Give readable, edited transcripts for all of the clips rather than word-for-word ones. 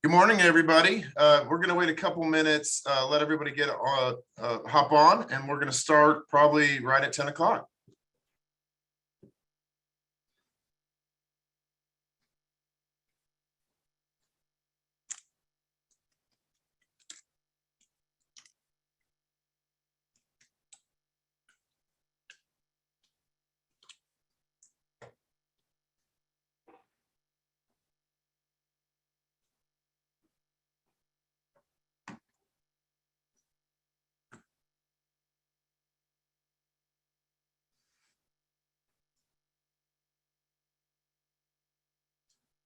Good morning, everybody. We're going to wait a couple minutes, let everybody get hop on, and we're going to start probably right at 10 o'clock.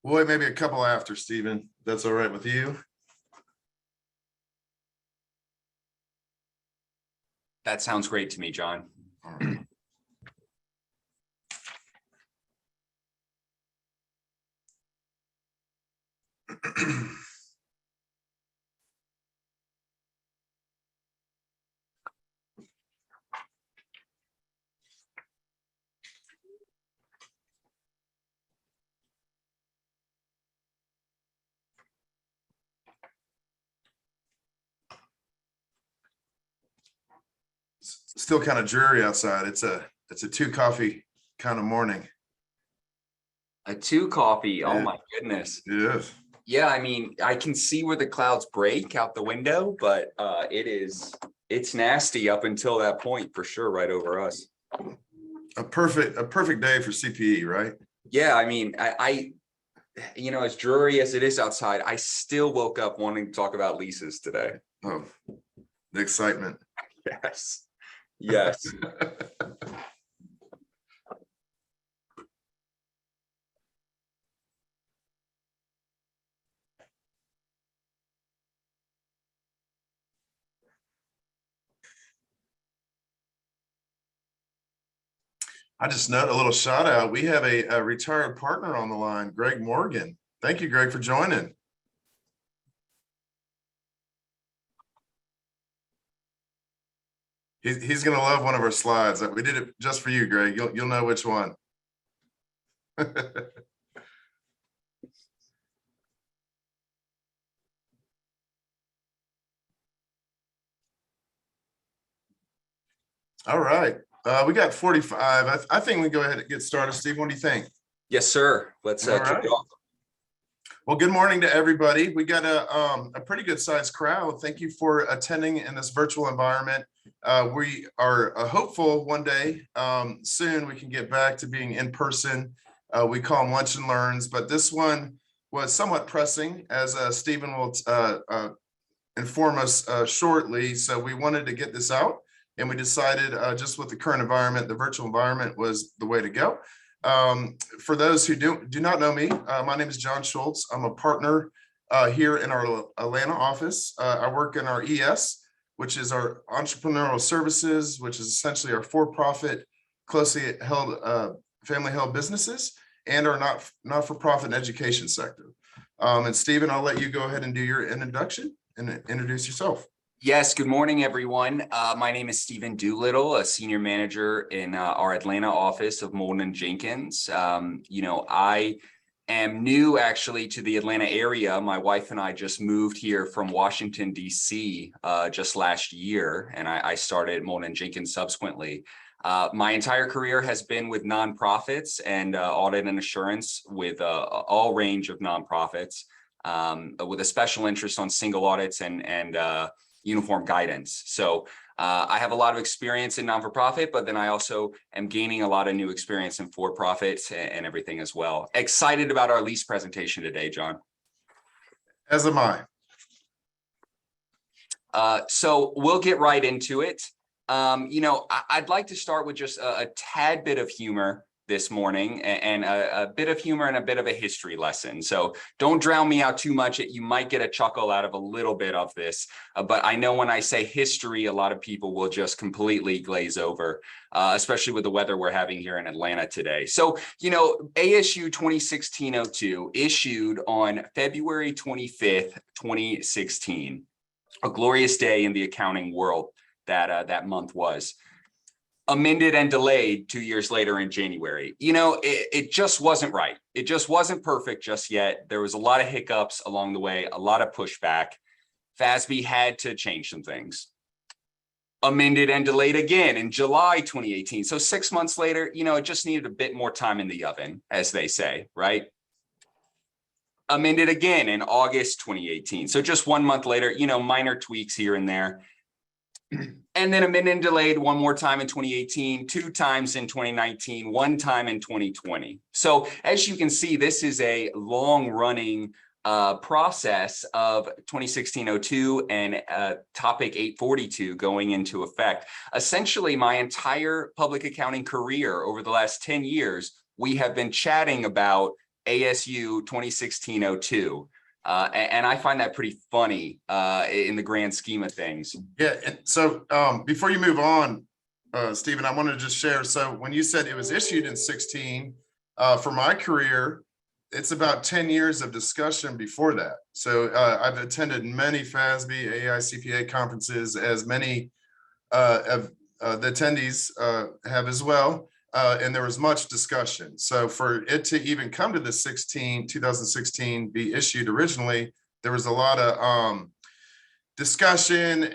We'll wait maybe a couple after, Stephen. That's all right with you? That sounds great to me, John. All right. Still kind of dreary outside. It's a 2 coffee kind of morning. A 2 coffee. Yeah. Oh my goodness. Yes. Yeah, I mean, I can see where the clouds break out the window, but it's nasty up until that point for sure, right over us. A perfect day for CPE, right? Yeah, I mean, I as dreary as it is outside, I still woke up wanting to talk about leases today. Oh, the excitement. Yes. Yes. I just note a little shout out. We have a retired partner on the line, Greg Morgan. Thank you, Greg, for joining. He's going to love one of our slides. We did it just for you, Greg. You'll know which one. All right. We got 45. I think we go ahead and get started. Steve, what do you think? Yes, sir. Let's kick it off. Well, good morning to everybody. We got a pretty good sized crowd. Thank you for attending in this virtual environment. We are hopeful one day soon we can get back to being in person. We call them lunch and learns, but this one was somewhat pressing, as Stephen will inform us shortly. So we wanted to get this out, and we decided just with the current environment, the virtual environment was the way to go. For those who do not know me, my name is John Schultz. I'm a partner here in our Atlanta office. I work in our ES, which is our entrepreneurial services, which is essentially our for-profit, closely held, family-held businesses, and our not-for-profit education sector. And Stephen, I'll let you go ahead and do your introduction and introduce yourself. Yes, good morning, everyone. My name is Stephen Doolittle, a senior manager in our Atlanta office of Molden & Jenkins. I am new actually to the Atlanta area. My wife and I just moved here from Washington, D.C. Just last year, and I started Molden & Jenkins subsequently. My entire career has been with nonprofits and audit and assurance with all range of nonprofits, with a special interest on single audits and uniform guidance. So I have a lot of experience in non-for-profit, but then I also am gaining a lot of new experience in for-profit and everything as well. Excited about our lease presentation today, John. As am I. So we'll get right into it. I'd like to start with just a tad bit of humor this morning, and a bit of humor and a bit of a history lesson. So don't drown me out too much. You might get a chuckle out of a little bit of this, but I know when I say history, a lot of people will just completely glaze over, especially with the weather we're having here in Atlanta today. So, ASU 2016-02 issued on February 25th, 2016, a glorious day in the accounting world that month was. amended and delayed 2 years later in January. It just wasn't right. It just wasn't perfect just yet. There was a lot of hiccups along the way, a lot of pushback. FASB had to change some things. Amended and delayed again in July 2018. So 6 months later, it just needed a bit more time in the oven, as they say, right? Amended again in August 2018. So just 1 month later, minor tweaks here and there. And then amended and delayed one more time in 2018, 2 times in 2019, 1 time in 2020. So as you can see, this is a long running process of 2016-02 and topic 842 going into effect. Essentially, my entire public accounting career over the last 10 years, we have been chatting about ASU 2016-02. And I find that pretty funny in the grand scheme of things. Yeah. And so before you move on, Stephen, I wanted to just share. So when you said it was issued in 16, for my career, it's about 10 years of discussion before that. So I've attended many FASB, AICPA conferences, as many of the attendees have as well. And there was much discussion. So for it to even come to the 2016 be issued originally, there was a lot of discussion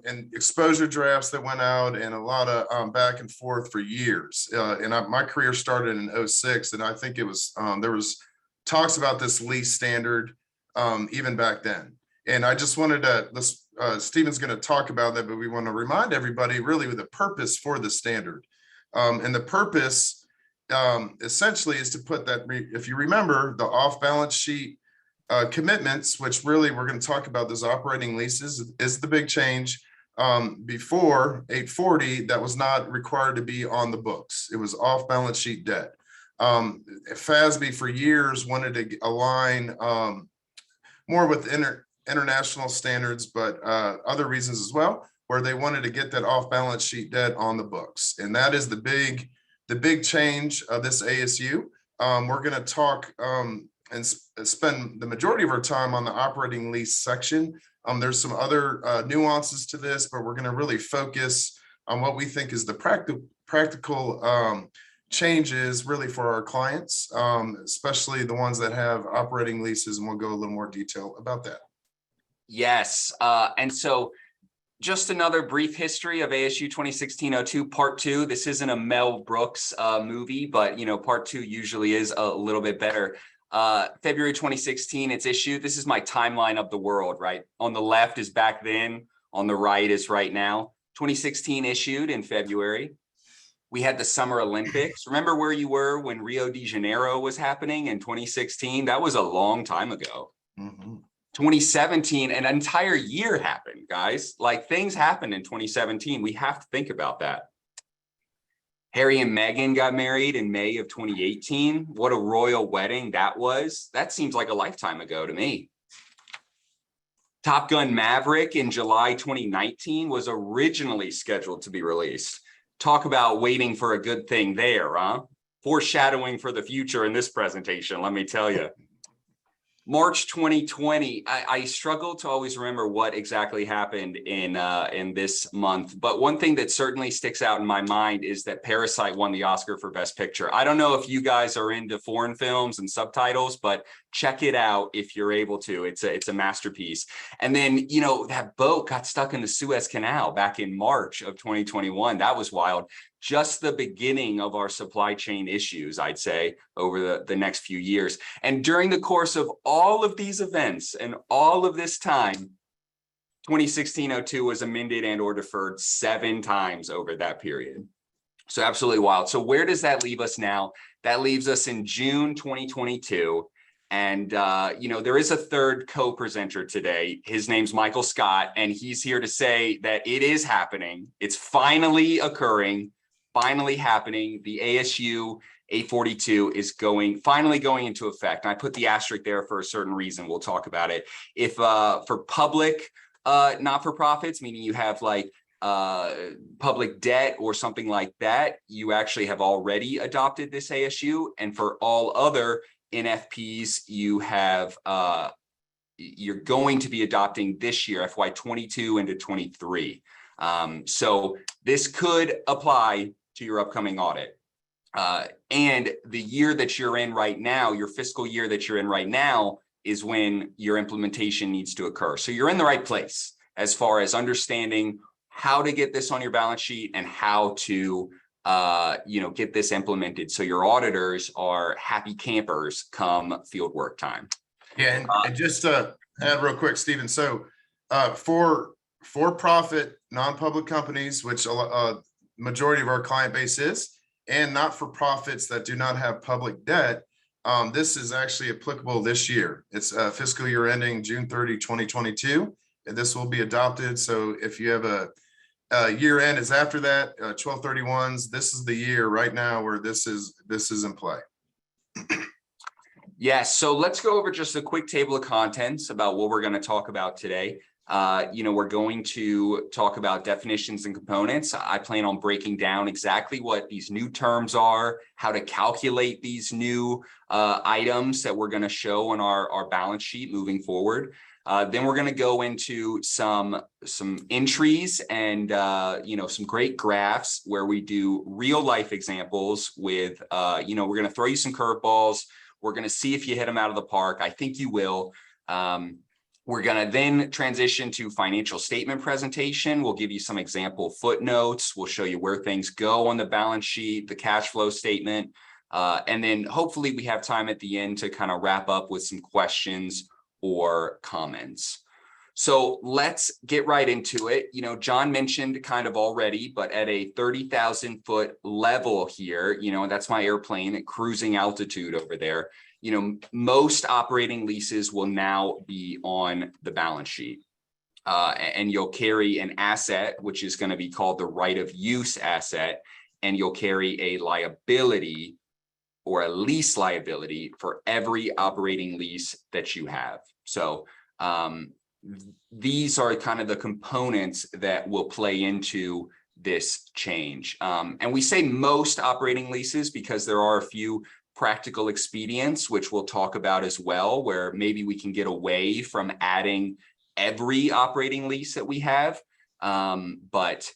and exposure drafts that went out, and a lot of back and forth for years. My career started in 06, and I think it was there was talks about this lease standard even back then. And I just wanted to, Stephen's going to talk about that, but we want to remind everybody really the purpose for the standard. And the purpose essentially is to put that, if you remember, the off-balance sheet commitments, which really we're going to talk about, those operating leases is the big change. Before 840, that was not required to be on the books. It was off-balance sheet debt. FASB for years wanted to align more with international standards, but other reasons as well, where they wanted to get that off-balance sheet debt on the books. And that is the big change of this ASU. We're going to talk and spend the majority of our time on the operating lease section. There's some other nuances to this, but we're going to really focus on what we think is the practical changes really for our clients, especially the ones that have operating leases, and we'll go a little more detail about that. Yes, and so just another brief history of ASU 2016-02 Part 2. This isn't a Mel Brooks movie, but Part 2 usually is a little bit better. February 2016, it's issued. This is my timeline of the world, right? On the left is back then, on the right is right now. 2016 issued in February. We had the Summer Olympics. Remember where you were when Rio de Janeiro was happening in 2016? That was a long time ago. Mm-hmm. 2017, an entire year happened, guys. Like, things happened in 2017. We have to think about that. Harry and Meghan got married in May of 2018. What a royal wedding that was. That seems like a lifetime ago to me. Top Gun Maverick in July 2019 was originally scheduled to be released. Talk about waiting for a good thing there, huh? Foreshadowing for the future in this presentation, let me tell you. March 2020, I struggle to always remember what exactly happened in this month, but one thing that certainly sticks out in my mind is that Parasite won the Oscar for Best Picture. I don't know if you guys are into foreign films and subtitles, but check it out if you're able to. It's a masterpiece. And then, that boat got stuck in the Suez Canal back in March of 2021. That was wild. Just the beginning of our supply chain issues, I'd say, over the next few years. And during the course of all of these events and all of this time, 2016-02 was amended and or deferred 7 times over that period. So absolutely wild. So where does that leave us now? That leaves us in June 2022. And, there is a third co-presenter today. His name's Michael Scott, and he's here to say that it is happening. It's finally occurring. Finally happening. The ASU 842 is finally going into effect. And I put the asterisk there for a certain reason. We'll talk about it. If for public not-for-profits, meaning you have like public debt or something like that, you actually have already adopted this ASU. And for all other NFPs, you have you're going to be adopting this year, FY22 into 23. So this could apply to your upcoming audit. And the year that you're in right now, your fiscal year that you're in right now, is when your implementation needs to occur. So you're in the right place as far as understanding how to get this on your balance sheet and how to get this implemented. So your auditors are happy campers come field work time. Yeah, and just to add real quick, Stephen, so for-profit, non-public companies, which majority of our client base is, and not-for-profits that do not have public debt, this is actually applicable this year. It's fiscal year ending June 30, 2022, and this will be adopted. So if you have a year end is after that, 12/31s, this is the year right now where this is in play. Yes, so let's go over just a quick table of contents about what we're going to talk about today. We're going to talk about definitions and components. I plan on breaking down exactly what these new terms are, how to calculate these new items that we're going to show on our balance sheet moving forward. Then we're going to go into some entries and some great graphs where we do real life examples with we're going to throw you some curveballs. We're going to see if you hit them out of the park. I think you will. We're going to then transition to financial statement presentation. We'll give you some example footnotes. We'll show you where things go on the balance sheet, the cash flow statement. And then hopefully we have time at the end to kind of wrap up with some questions or comments. So let's get right into it. John mentioned kind of already, but at a 30,000 foot level here, that's my airplane at cruising altitude over there. Most operating leases will now be on the balance sheet. And you'll carry an asset, which is going to be called the right of use asset, and you'll carry a liability or a lease liability for every operating lease that you have. So these are kind of the components that will play into this change. And we say most operating leases because there are a few practical expedients, which we'll talk about as well, where maybe we can get away from adding every operating lease that we have. But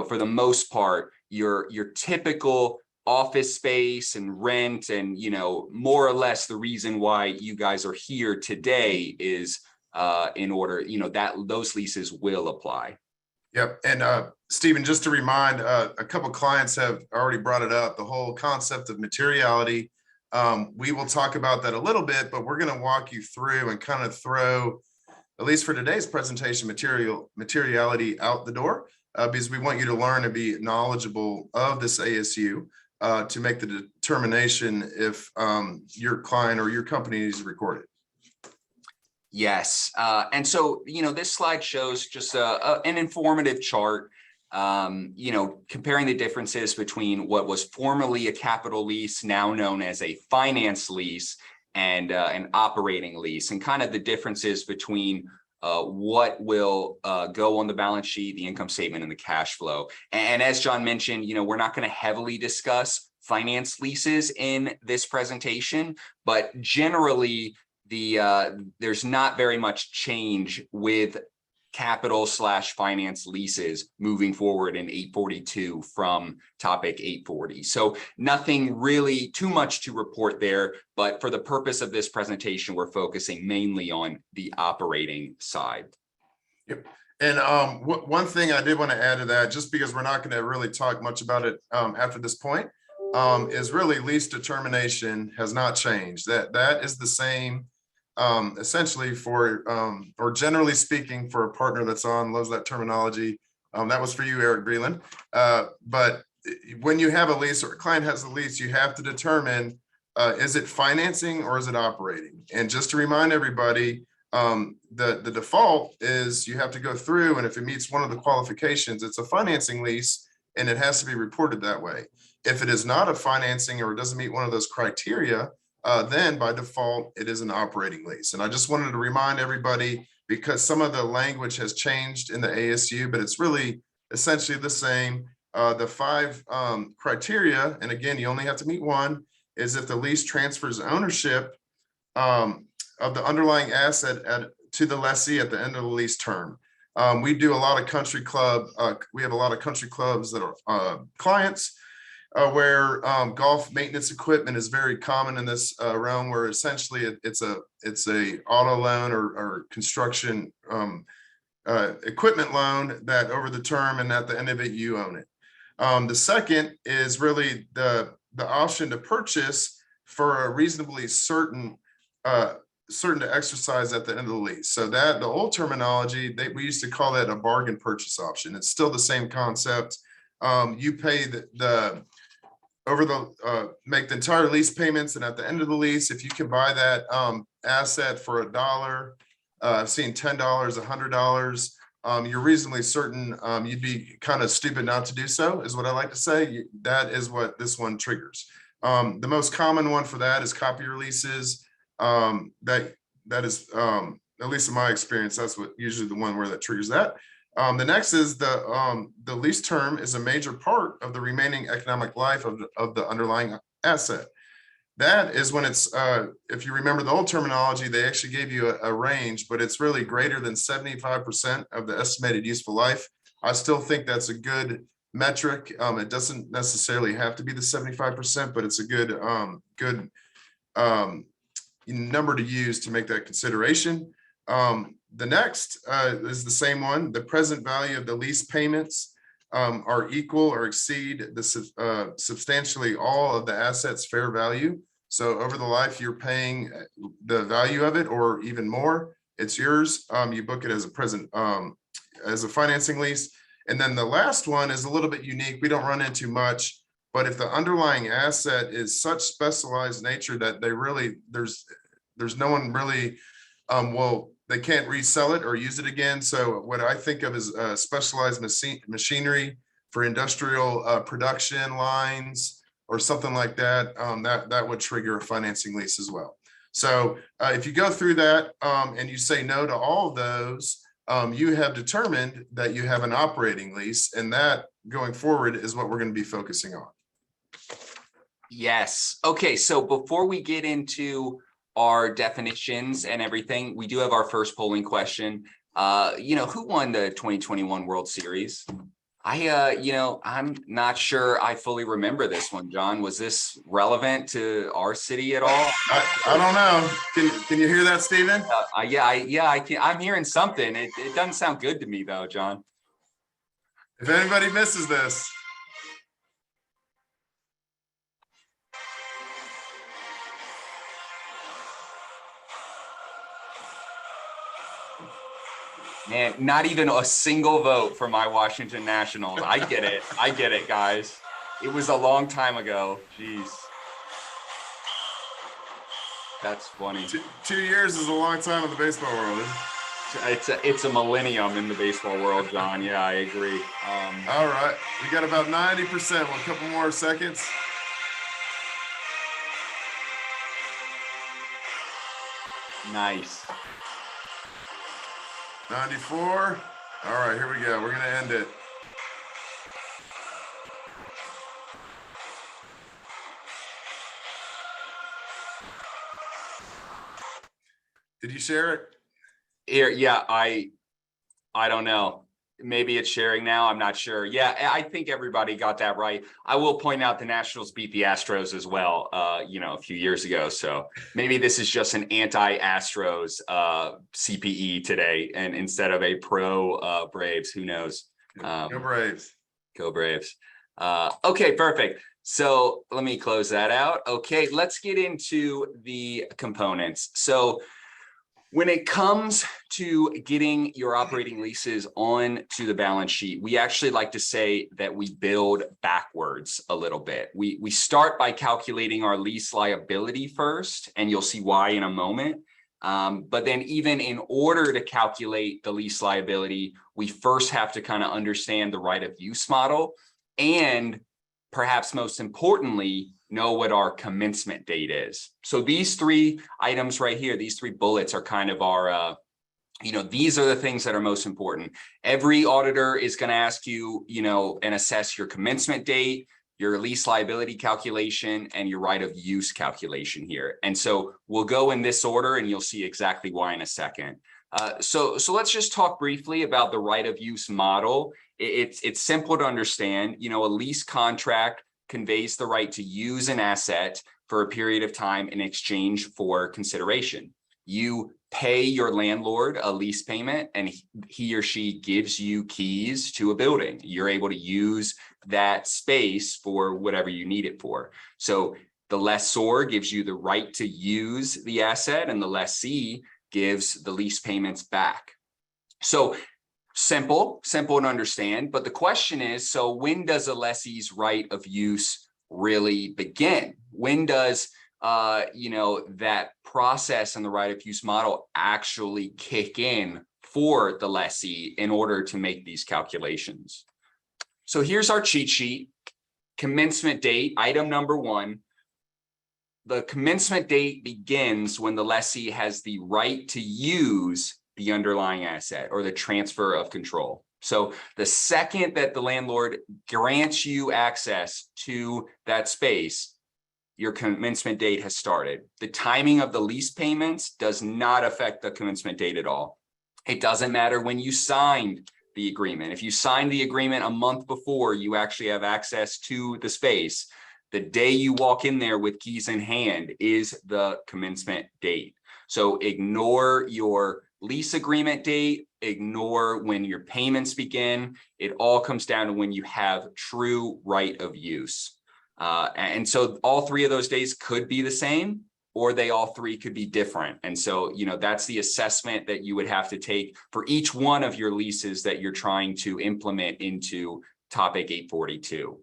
for the most part, your typical office space and rent and, more or less the reason why you guys are here today is in order, that those leases will apply. Yep. And Stephen, just to remind, a couple of clients have already brought it up, the whole concept of materiality. We will talk about that a little bit, but we're going to walk you through and kind of throw, at least for today's presentation, materiality out the door, because we want you to learn and be knowledgeable of this ASU to make the determination if your client or your company needs to record it. Yes. And so, this slide shows just an informative chart, comparing the differences between what was formerly a capital lease, now known as a finance lease, and an operating lease, and kind of the differences between what will go on the balance sheet, the income statement, and the cash flow. And as John mentioned, we're not going to heavily discuss finance leases in this presentation, but generally, there's not very much change with capital/finance leases moving forward in 842 from topic 840. So nothing really too much to report there, but for the purpose of this presentation, we're focusing mainly on the operating side. Yep. And one thing I did want to add to that, just because we're not going to really talk much about it after this point, is really lease determination has not changed. That is the same. Essentially for, or generally speaking, for a partner that's on, loves that terminology. That was for you, Eric Breland. But when you have a lease or a client has a lease, you have to determine, is it financing or is it operating? And just to remind everybody, the default is you have to go through, and if it meets one of the qualifications, it's a financing lease and it has to be reported that way. If it is not a financing or it doesn't meet one of those criteria, then by default, it is an operating lease. And I just wanted to remind everybody, because some of the language has changed in the ASU, but it's really essentially the same. The 5 criteria, and again, you only have to meet one, is if the lease transfers ownership of the underlying asset to the lessee at the end of the lease term. We do a lot of country club. We have a lot of country clubs that are clients where golf maintenance equipment is very common in this realm, where essentially it's a auto loan or construction equipment loan that over the term and at the end of it, you own it. The second is really the option to purchase for a reasonably certain to exercise at the end of the lease. So that the old terminology, we used to call that a bargain purchase option. It's still the same concept. You pay make the entire lease payments, and at the end of the lease, if you can buy that asset for $1, I've seen $10, $100. You're reasonably certain you'd be kind of stupid not to do so, is what I like to say. That is what this one triggers. The most common one for that is copier leases. That is, at least in my experience, that's what usually the one where that triggers that. The next is the lease term is a major part of the remaining economic life of the underlying asset. That is when it's, if you remember the old terminology, they actually gave you a range, but it's really greater than 75% of the estimated useful life. I still think that's a good metric. It doesn't necessarily have to be the 75%, but it's a good number to use to make that consideration. The next is the same one. The present value of the lease payments are equal or exceed the substantially all of the asset's fair value. So over the life, you're paying the value of it or even more. It's yours. You book it as a present, as a financing lease. And then the last one is a little bit unique. We don't run into much, but if the underlying asset is such specialized nature that they really, there's no one really, they can't resell it or use it again. So what I think of as specialized machinery for industrial production lines or something like that, that would trigger a financing lease as well. So if you go through that and you say no to all of those, you have determined that you have an operating lease, and that going forward is what we're going to be focusing on. Yes. Okay. So before we get into our definitions and everything, we do have our first polling question. Who won the 2021 World Series? I'm not sure I fully remember this one, John. Was this relevant to our city at all? I don't know. Can you hear that, Stephen? I can. I'm hearing something. It doesn't sound good to me though, John. If anybody misses this. Man, not even a single vote for my Washington Nationals. I get it. I get it, guys. It was a long time ago. Jeez. That's funny. 2 years is a long time in the baseball world. It's a millennium in the baseball world, John. Yeah, I agree. All right. We got about 90%. A couple more seconds. Nice. 94. All right, here we go. We're going to end it. Did you share it? Here, yeah, I don't know. Maybe it's sharing now. I'm not sure. Yeah, I think everybody got that right. I will point out the Nationals beat the Astros as well, a few years ago. So maybe this is just an anti-Astros CPE today, and instead of a pro Braves. Who knows? Go Braves. Go Braves. Okay, perfect. So let me close that out. Okay, let's get into the components. So when it comes to getting your operating leases onto the balance sheet, we actually like to say that we build backwards a little bit. We start by calculating our lease liability first, and you'll see why in a moment. But then even in order to calculate the lease liability, we first have to kind of understand the right of use model, and perhaps most importantly, know what our commencement date is. So these three items right here, these three bullets are kind of our, these are the things that are most important. Every auditor is going to ask you, and assess your commencement date, your lease liability calculation, and your right of use calculation here. And so we'll go in this order, and you'll see exactly why in a second. So let's just talk briefly about the right of use model. It's simple to understand. You know, a lease contract conveys the right to use an asset for a period of time in exchange for consideration. You pay your landlord a lease payment and he or she gives you keys to a building. You're able to use that space for whatever you need it for. So the lessor gives you the right to use the asset and the lessee gives the lease payments back. So simple to understand. But the question is, so when does a lessee's right of use really begin? When does that process and the right of use model actually kick in for the lessee in order to make these calculations? So here's our cheat sheet. Commencement date, item number 1. The commencement date begins when the lessee has the right to use the underlying asset or the transfer of control. So the second that the landlord grants you access to that space, your commencement date has started. The timing of the lease payments does not affect the commencement date at all. It doesn't matter when you signed the agreement. If you signed the agreement a month before you actually have access to the space, the day you walk in there with keys in hand is the commencement date. So ignore your lease agreement date, ignore when your payments begin. It all comes down to when you have true right of use. And so all 3 of those days could be the same, or they all 3 could be different. And so, that's the assessment that you would have to take for each one of your leases that you're trying to implement into Topic 842.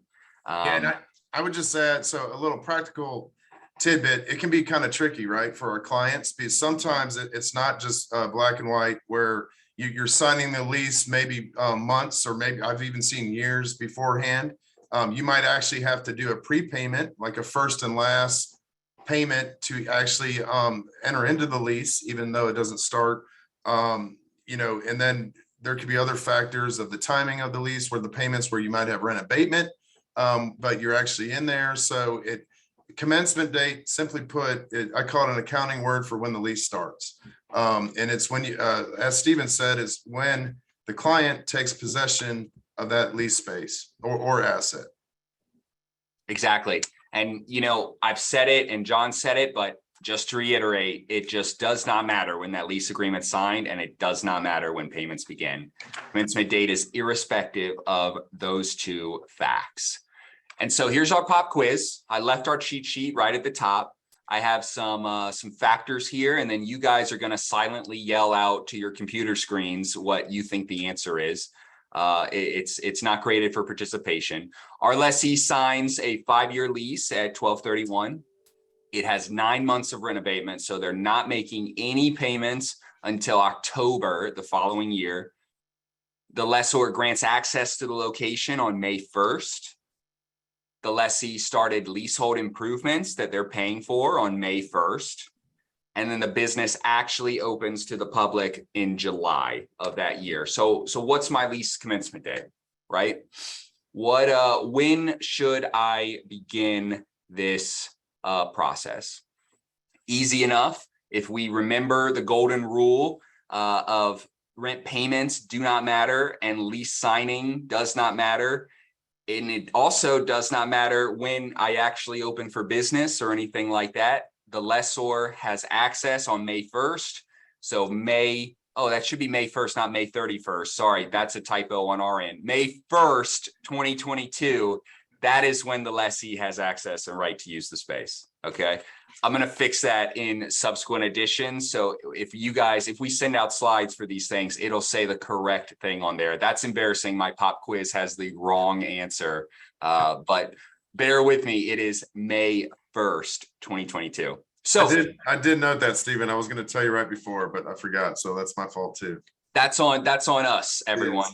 And I would just add, so a little practical tidbit, it can be kind of tricky, right, for our clients, because sometimes it's not just black and white where you're signing the lease maybe months, or maybe I've even seen years beforehand. You might actually have to do a prepayment, like a first and last payment to actually enter into the lease, even though it doesn't start, and then there could be other factors of the timing of the lease where the payments where you might have rent abatement, but you're actually in there. So commencement date, simply put, I call it an accounting word for when the lease starts. And it's when you, as Stephen said, is when the client takes possession of that lease space or asset. Exactly. And, I've said it and John said it, but just to reiterate, it just does not matter when that lease agreement's signed, and it does not matter when payments begin. Commencement date is irrespective of those 2 facts. And so here's our pop quiz. I left our cheat sheet right at the top. I have some factors here, and then you guys are going to silently yell out to your computer screens what you think the answer is. It's not graded for participation. Our lessee signs a 5-year lease at 12/31. It has 9 months of rent abatement, so they're not making any payments until October the following year. The lessor grants access to the location on May 1st. The lessee started leasehold improvements that they're paying for on May 1st. And then the business actually opens to the public in July of that year. So what's my lease commencement date, right? When should I begin this process? Easy enough. If we remember the golden rule of rent payments do not matter and lease signing does not matter. And it also does not matter when I actually open for business or anything like that. The lessor has access on May 1st. So that should be May 1st, not May 31st. Sorry, that's a typo on our end. May 1st, 2022. That is when the lessee has access and right to use the space. Okay. I'm going to fix that in subsequent editions. So if we send out slides for these things, it'll say the correct thing on there. That's embarrassing. My pop quiz has the wrong answer. But bear with me. It is May 1st, 2022. So I did note that, Stephen. I was going to tell you right before, but I forgot. So that's my fault too. That's on us, everyone.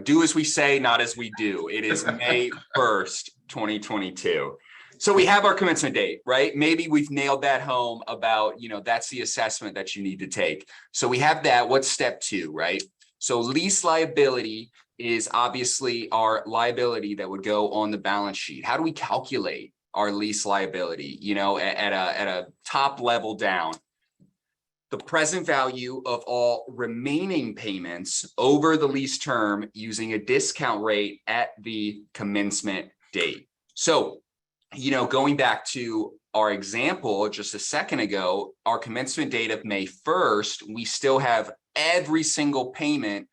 Do as we say, not as we do. It is May 1st, 2022. So we have our commencement date, right? Maybe we've nailed that home about, that's the assessment that you need to take. So we have that. What's step 2, right? So lease liability is obviously our liability that would go on the balance sheet. How do we calculate our lease liability, at a top level down? the present value of all remaining payments over the lease term using a discount rate at the commencement date. So, going back to our example just a second ago, our commencement date of May 1st, we still have every single payment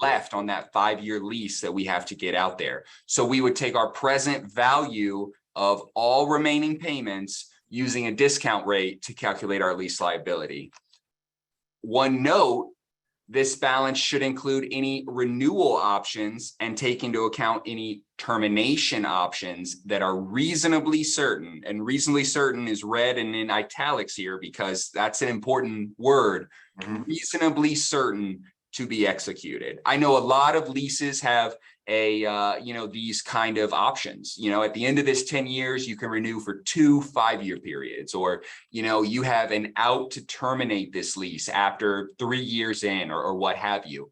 left on that 5-year lease that we have to get out there. So we would take our present value of all remaining payments using a discount rate to calculate our lease liability. One note, this balance should include any renewal options and take into account any termination options that are reasonably certain. And reasonably certain is red and in italics here because that's an important word, reasonably certain to be executed. I know a lot of leases have these kind of options. At the end of this 10 years, you can renew for 2 5-year periods, or, you have an out to terminate this lease after 3 years in, or what have you.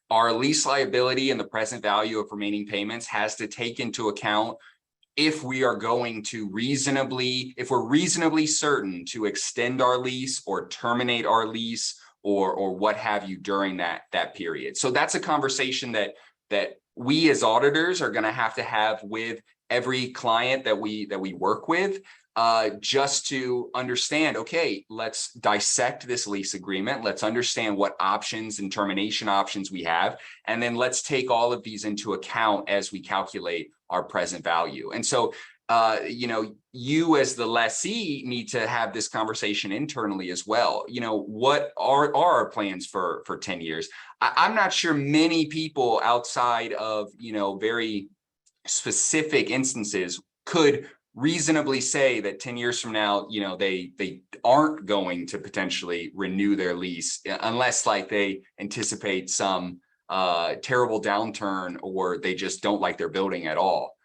Our lease liability and the present value of remaining payments has to take into account if we are going to if we're reasonably certain to extend our lease or terminate our lease or what have you during that period. So that's a conversation that we as auditors are going to have with every client that we work with, just to understand, okay, let's dissect this lease agreement. Let's understand what options and termination options we have. And then let's take all of these into account as we calculate our present value. And so, you as the lessee need to have this conversation internally as well. What are our plans for 10 years? I'm not sure many people outside of, very specific instances could reasonably say that 10 years from now, they aren't going to potentially renew their lease unless they anticipate some terrible downturn or they just don't like their building at all.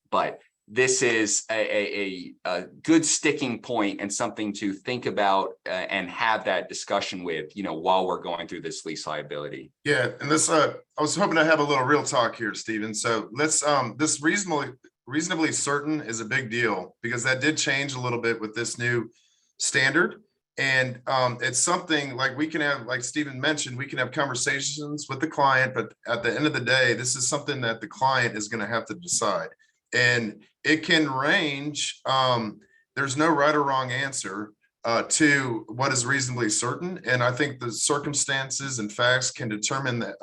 But this is a good sticking point and something to think about and have that discussion with, while we're going through this lease liability. Yeah, and this I was hoping to have a little real talk here, Stephen. So let's this reasonably certain is a big deal because that did change a little bit with this new standard. And it's something like we can have, like Stephen mentioned, we can have conversations with the client, but at the end of the day, this is something that the client is going to have to decide. And it can range. There's no right or wrong answer to what is reasonably certain. And I think the circumstances and facts can determine that,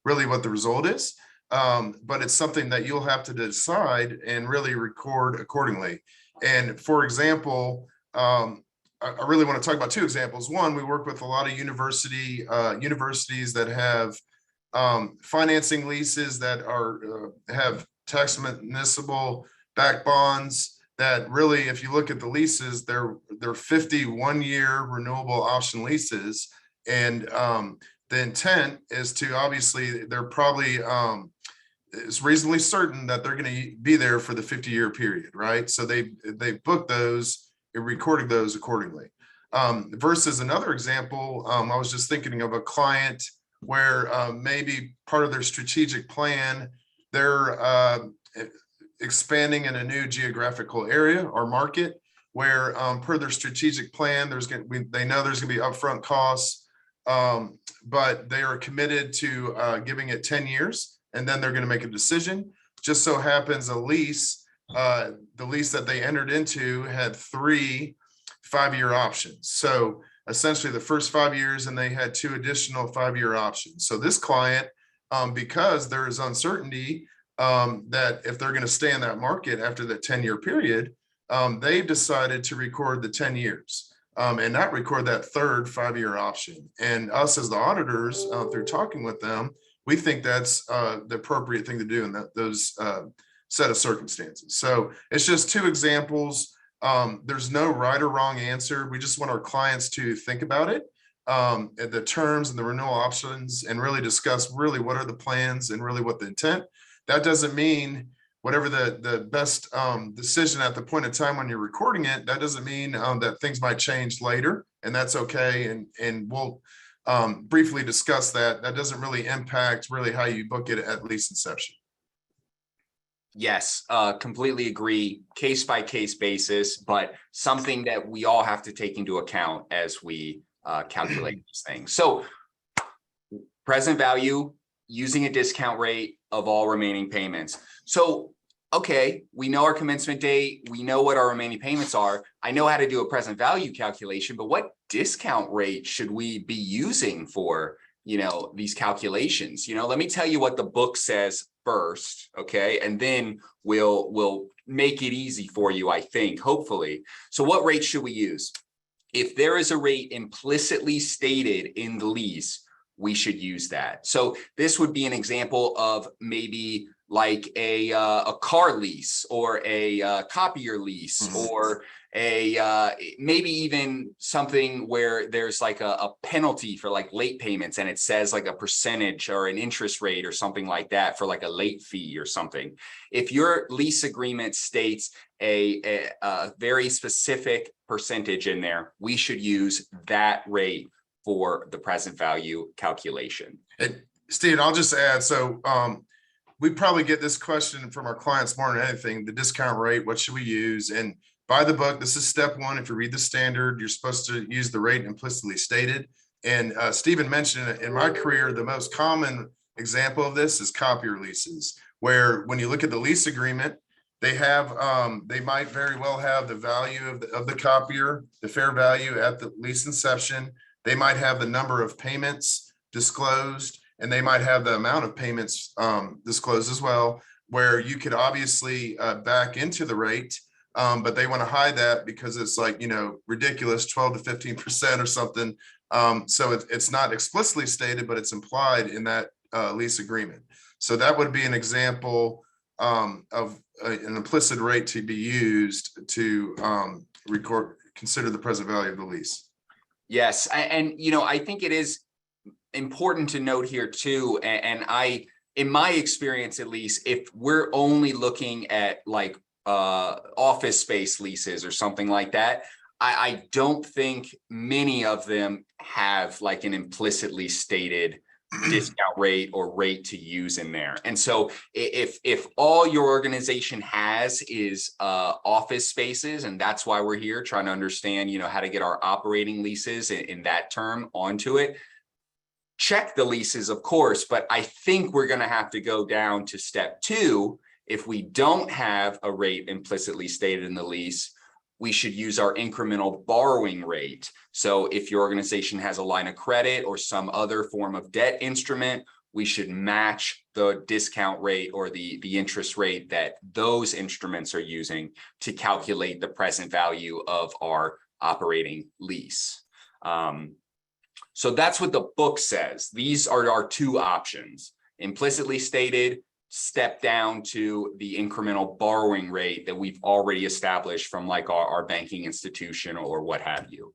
really what the result is. But it's something that you'll have to decide and really record accordingly. And for example, I really want to talk about 2 examples. One, we work with a lot of universities that have financing leases that are have tax municipal backed bonds that really, if you look at the leases, they're 51-year renewable option leases. And the intent is to, obviously, they're probably it's reasonably certain that they're going to be there for the 50-year period, right? So they booked those and recorded those accordingly. Versus another example, I was just thinking of a client where maybe part of their strategic plan, they're expanding in a new geographical area or market where per their strategic plan, they know there's going to be upfront costs, but they are committed to giving it 10 years, and then they're going to make a decision. Just so happens the lease that they entered into had 3 5-year options. So essentially the first 5 years, and they had 2 additional 5-year options. So this client, because there is uncertainty that if they're going to stay in that market after the 10-year period, they've decided to record the 10 years and not record that third 5-year option. And us as the auditors, through talking with them, we think that's the appropriate thing to do in those set of circumstances. So it's just 2 examples. There's no right or wrong answer. We just want our clients to think about it, the terms and the renewal options, and really discuss really what are the plans and really what the intent. That doesn't mean whatever the best decision at the point in time when you're recording it, that doesn't mean that things might change later, and that's okay. And we'll briefly discuss that. That doesn't really impact really how you book it at lease inception. Yes, completely agree. Case by case basis, but something that we all have to take into account as we calculate these things. So present value using a discount rate of all remaining payments. So, okay, we know our commencement date, we know what our remaining payments are. I know how to do a present value calculation, but what discount rate should we be using for, these calculations? Let me tell you what the book says first, okay? And then we'll make it easy for you, I think, hopefully. So what rate should we use? If there is a rate implicitly stated in the lease, we should use that. So this would be an example of maybe like a car lease or a copier lease, or maybe even something where there's like a penalty for like late payments, and it says like a percentage or an interest rate or something like that for like a late fee or something. If your lease agreement states a very specific percentage in there, we should use that rate for the present value calculation. And Steve, I'll just add, so we probably get this question from our clients more than anything: the discount rate, what should we use? And by the book, this is step one. If you read the standard, you're supposed to use the rate implicitly stated. And Stephen mentioned it, in my career, the most common example of this is copier leases, where when you look at the lease agreement, they have they might very well have the value of the copier, the fair value at the lease inception. They might have the number of payments disclosed, and they might have the amount of payments disclosed as well, where you could obviously back into the rate, but they want to hide that because it's like, ridiculous, 12 to 15% or something. So it's not explicitly stated, but it's implied in that lease agreement. So that would be an example of an implicit rate to be used to consider the present value of the lease. Yes, and I think it is important to note here too, and in my experience at least, if we're only looking at like office space leases or something like that, I don't think many of them have like an implicitly stated discount rate or rate to use in there. And so if all your organization has is office spaces, and that's why we're here trying to understand, how to get our operating leases in that term onto it, check the leases, of course, but I think we're going to have to go down to step two. If we don't have a rate implicitly stated in the lease, we should use our incremental borrowing rate. So if your organization has a line of credit or some other form of debt instrument, we should match the discount rate or the interest rate that those instruments are using to calculate the present value of our operating lease. So that's what the book says. These are our two options: implicitly stated, step down to the incremental borrowing rate that we've already established from like our banking institution or what have you.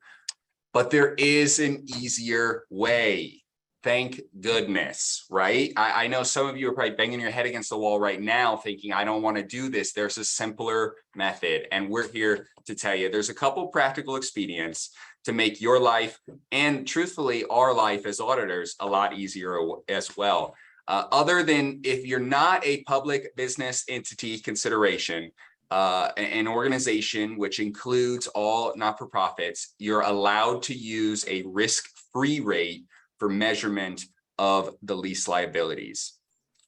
But there is an easier way. Thank goodness, right? I know some of you are probably banging your head against the wall right now thinking, I don't want to do this. There's a simpler method. And we're here to tell you there's a couple practical expedients to make your life, and truthfully, our life as auditors, a lot easier as well. Other than if you're not a public business entity consideration, an organization, which includes all not-for-profits, you're allowed to use a risk-free rate for measurement of the lease liabilities.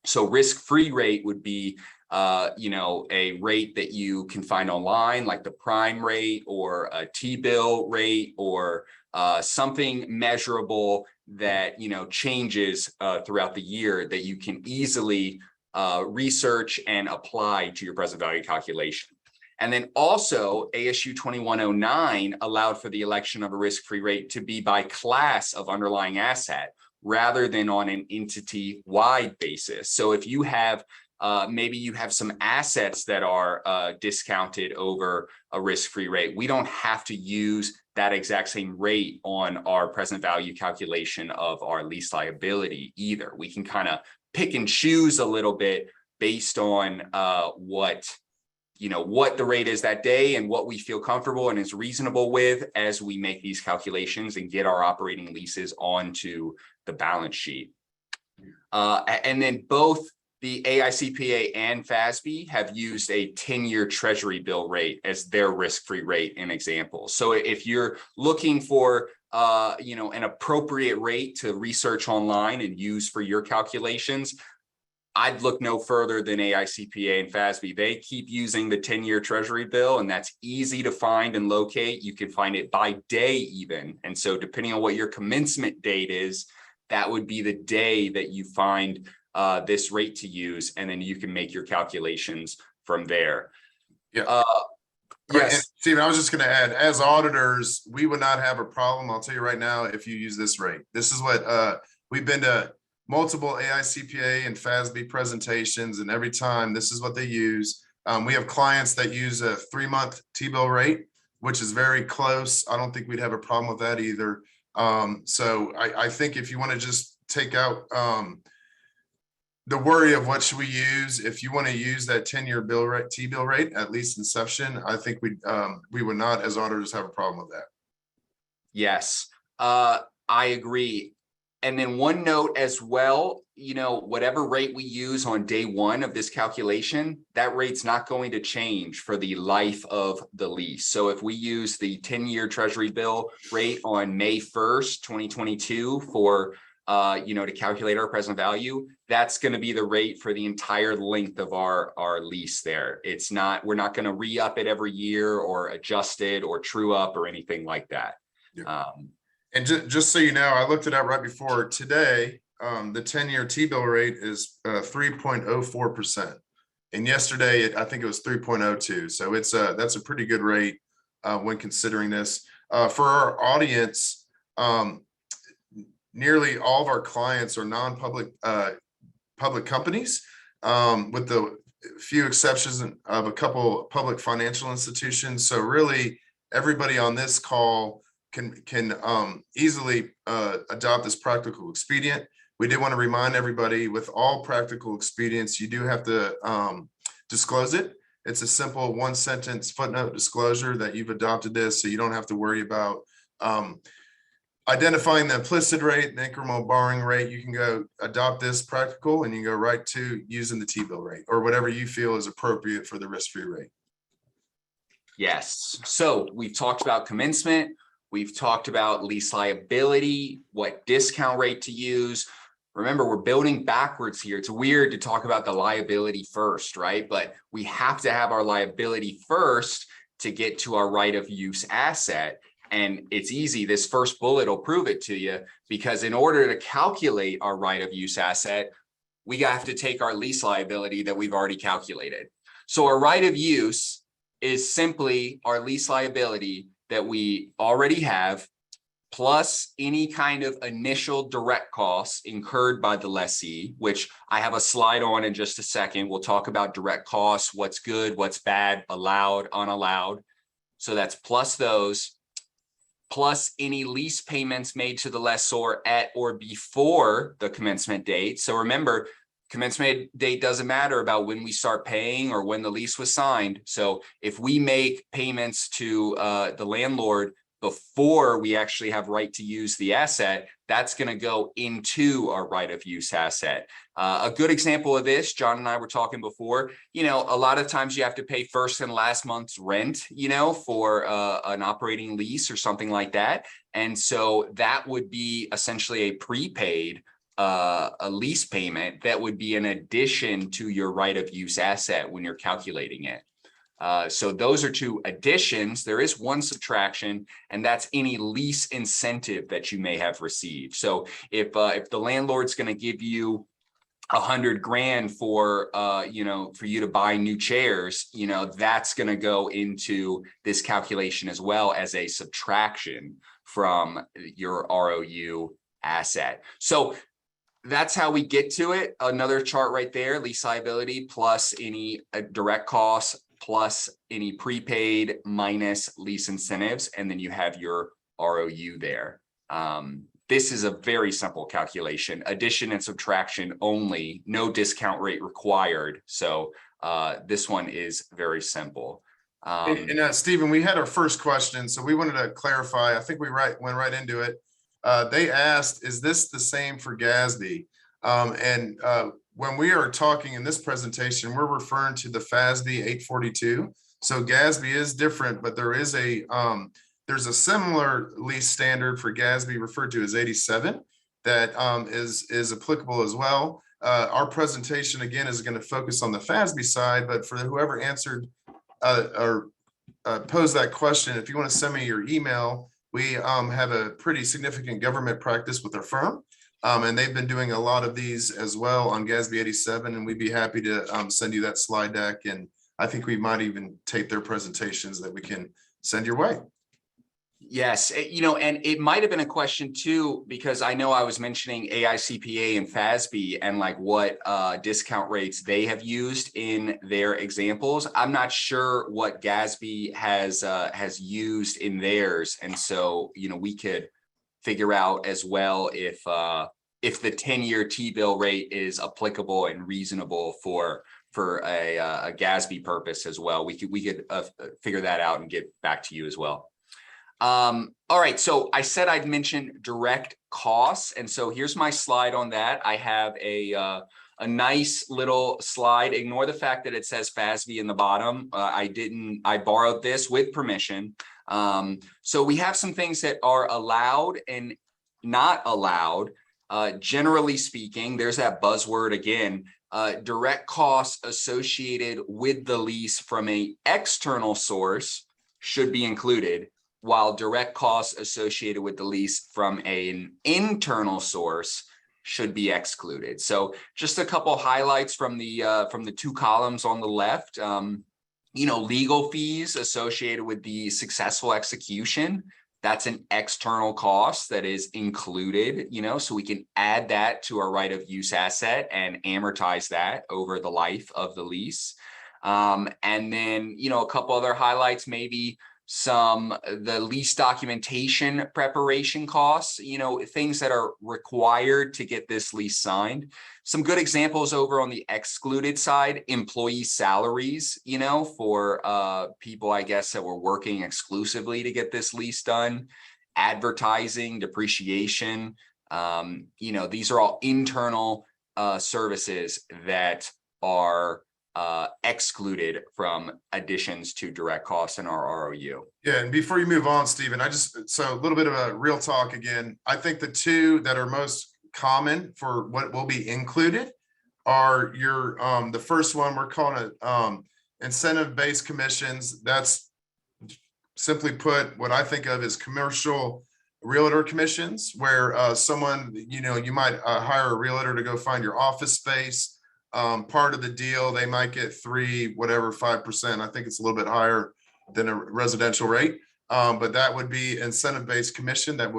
So risk-free rate would be, a rate that you can find online, like the prime rate or a T-bill rate, or something measurable that changes throughout the year that you can easily research and apply to your present value calculation. And then also ASU 2109 allowed for the election of a risk-free rate to be by class of underlying asset rather than on an entity-wide basis. So if you have maybe you have some assets that are discounted over a risk-free rate, we don't have to use that exact same rate on our present value calculation of our lease liability either. We can kind of pick and choose a little bit based on what the rate is that day and what we feel comfortable and is reasonable with as we make these calculations and get our operating leases onto the balance sheet. And then both the AICPA and FASB have used a 10-year treasury bill rate as their risk-free rate in example. So if you're looking for an appropriate rate to research online and use for your calculations, I'd look no further than AICPA and FASB. They keep using the 10-year treasury bill, and that's easy to find and locate. You can find it by day even. And so depending on what your commencement date is, that would be the day that you find this rate to use, and then you can make your calculations from there. Yeah. Yes, Stephen, I was just going to add, as auditors, we would not have a problem. I'll tell you right now, if you use this rate. This is what we've been to multiple AICPA and FASB presentations, and every time this is what they use. We have clients that use a 3-month T-bill rate, which is very close. I don't think we'd have a problem with that either. So I think if you want to just take out the worry of what should we use, if you want to use that 10-year bill rate, T-bill rate, at least inception, I think we would not, as auditors, have a problem with that. Yes, I agree. And then one note as well, whatever rate we use on day one of this calculation, that rate's not going to change for the life of the lease. So if we use the 10-year treasury bill rate on May 1st, 2022 for, to calculate our present value, that's going to be the rate for the entire length of our lease there. We're not going to re-up it every year or adjust it or true up or anything like that. Yeah. And just so you know, I looked it up right before today. The 10-year T-bill rate is 3.04%, and yesterday I think it was 3.02. So that's a pretty good rate when considering this. For our audience, nearly all of our clients are non-public public companies, with the few exceptions of a couple public financial institutions. So really, everybody on this call can easily adopt this practical expedient. We did want to remind everybody, with all practical expedients, you do have to disclose it. It's a simple 1-sentence footnote disclosure that you've adopted this, so you don't have to worry about identifying the implicit rate, the incremental borrowing rate. You can go adopt this practical, and you can go right to using the T-bill rate or whatever you feel is appropriate for the risk-free rate. Yes. So we've talked about commencement. We've talked about lease liability, what discount rate to use. Remember, we're building backwards here. It's weird to talk about the liability first, right? But we have to have our liability first to get to our right of use asset. And it's easy. This first bullet will prove it to you, because in order to calculate our right of use asset, we have to take our lease liability that we've already calculated. So our right of use is simply our lease liability that we already have, plus any kind of initial direct costs incurred by the lessee, which I have a slide on in just a second. We'll talk about direct costs, what's good, what's bad, allowed, unallowed. So that's plus those, plus any lease payments made to the lessor at or before the commencement date. So remember, commencement date doesn't matter about when we start paying or when the lease was signed. So if we make payments to the landlord before we actually have right to use the asset, that's going to go into our right of use asset. A good example of this, John and I were talking before, a lot of times you have to pay first and last month's rent, for an operating lease or something like that. And so that would be essentially a prepaid a lease payment that would be in addition to your right of use asset when you're calculating it. So those are two additions. There is one subtraction, and that's any lease incentive that you may have received. So if the landlord's going to give you $100,000 for for you to buy new chairs, that's going to go into this calculation as well as a subtraction from your ROU asset. So that's how we get to it. Another chart right there, lease liability plus any direct costs plus any prepaid minus lease incentives. And then you have your ROU there. This is a very simple calculation, addition and subtraction only, no discount rate required. So this one is very simple. Stephen, we had our first question, so we wanted to clarify. I think we went right into it. They asked, is this the same for GASB? when we are talking in this presentation, we're referring to the FASB 842. So GASB is different, but there is there's a similar lease standard for GASB referred to as 87 that is applicable as well. Our presentation again is going to focus on the FASB side, but for whoever answered or posed that question, if you want to send me your email, we have a pretty significant government practice with our firm. And they've been doing a lot of these as well on GASB 87, and we'd be happy to send you that slide deck. And I think we might even tape their presentations that we can send your way. Yes, and it might have been a question too, because I know I was mentioning AICPA and FASB and like what discount rates they have used in their examples. I'm not sure what GASB has used in theirs, and so we could figure out as well if the 10-year T-bill rate is applicable and reasonable for a GASB purpose as well. We could figure that out and get back to you as well. All right, so I said I'd mention direct costs, and so here's my slide on that. I have a nice little slide. Ignore the fact that it says FASB in the bottom. I borrowed this with permission. So we have some things that are allowed and not allowed. Generally speaking, there's that buzzword again. Direct costs associated with the lease from an external source should be included, while direct costs associated with the lease from an internal source should be excluded. So just a couple highlights from the two columns on the left. Legal fees associated with the successful execution, that's an external cost that is included, so we can add that to our right of use asset and amortize that over the life of the lease. And then, a couple other highlights, maybe the lease documentation preparation costs, things that are required to get this lease signed. Some good examples over on the excluded side: employee salaries, for people, I guess, that were working exclusively to get this lease done. Advertising, depreciation, these are all internal services that are excluded from additions to direct costs in our ROU. Yeah, and before you move on, Stephen, so a little bit of a real talk again. I think the two that are most common for what will be included are your the first one, we're calling it incentive-based commissions. That's simply put what I think of as commercial realtor commissions, where someone, you might hire a realtor to go find your office space. Part of the deal, they might get 5%. I think it's a little bit higher than a residential rate, but that would be incentive-based commission that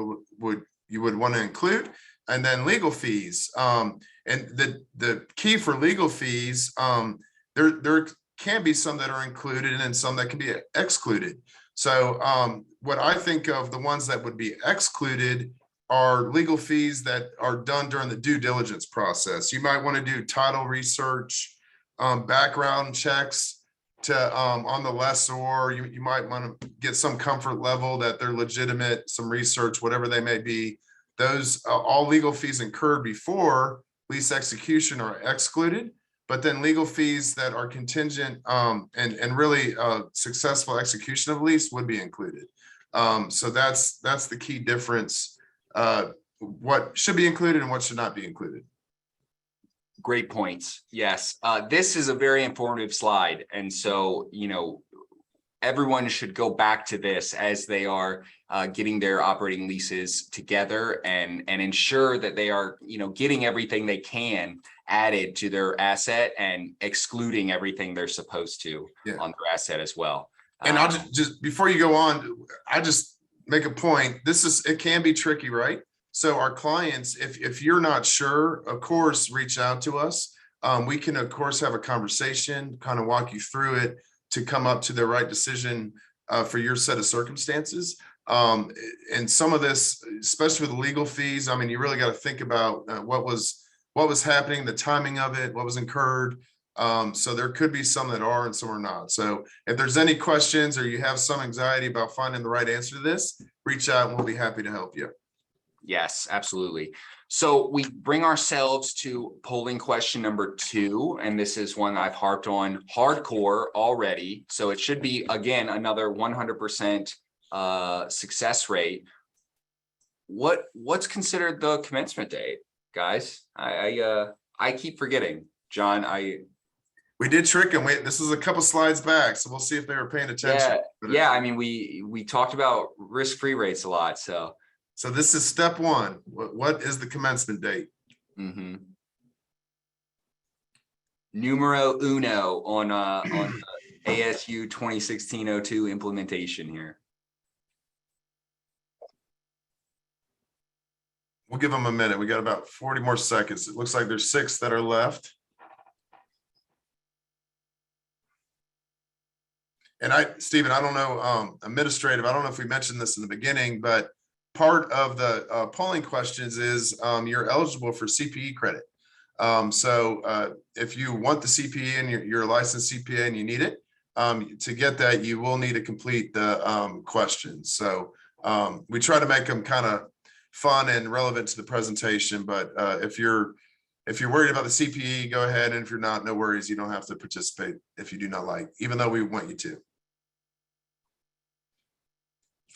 you would want to include. And then legal fees, and the key for legal fees, there can be some that are included and some that can be excluded. So what I think of the ones that would be excluded are legal fees that are done during the due diligence process. You might want to do title research, background checks on the lessor. You might want to get some comfort level that they're legitimate, some research, whatever they may be. Those all legal fees incurred before lease execution are excluded, but then legal fees that are contingent and really successful execution of lease would be included. So that's the key difference. What should be included and what should not be included. Great points. Yes, this is a very informative slide, and so everyone should go back to this as they are getting their operating leases together and ensure that they are getting everything they can added to their asset and excluding everything they're supposed to on their asset as well. And I'll just before you go on, I just make a point. It can be tricky, right? So our clients, if you're not sure, of course, reach out to us. We can, of course, have a conversation, kind of walk you through it to come up to the right decision for your set of circumstances. And some of this, especially with the legal fees, I mean, you really got to think about what was happening, the timing of it, what was incurred. So there could be some that are and some are not. So if there's any questions or you have some anxiety about finding the right answer to this, reach out and we'll be happy to help you. Yes, absolutely. So we bring ourselves to polling question number 2, and this is one I've harped on hardcore already. So it should be, again, another 100% success rate. What's considered the commencement date, guys? I keep forgetting, John. We did trick them. This is a couple slides back, so we'll see if they were paying attention. Yeah. I mean, we talked about risk-free rates a lot, so. So this is step 1. What is the commencement date? Numero uno on ASU 2016-02 implementation here. We'll give them a minute. We got about 40 more seconds. It looks like there's 6 that are left. And Stephen, I don't know, administrative, I don't know if we mentioned this in the beginning, but part of the polling questions is you're eligible for CPE credit. So if you want the CPE and you're a licensed CPA and you need it, to get that, you will need to complete the questions. So we try to make them kind of fun and relevant to the presentation, but if you're worried about the CPE, go ahead. And if you're not, no worries. You don't have to participate if you do not like, even though we want you to.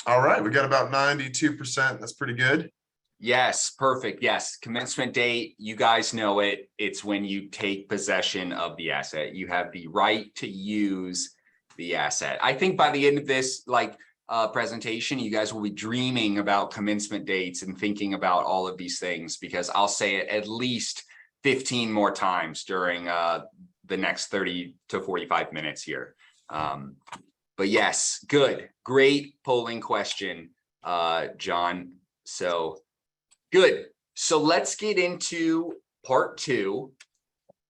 All right, we got about 92%. That's pretty good. Yes, perfect. Yes, commencement date, you guys know it. It's when you take possession of the asset. You have the right to use the asset. I think by the end of this presentation, you guys will be dreaming about commencement dates and thinking about all of these things, because I'll say it at least 15 more times during the next 30 to 45 minutes here. But yes, good, great polling question, John. So good. So let's get into part 2,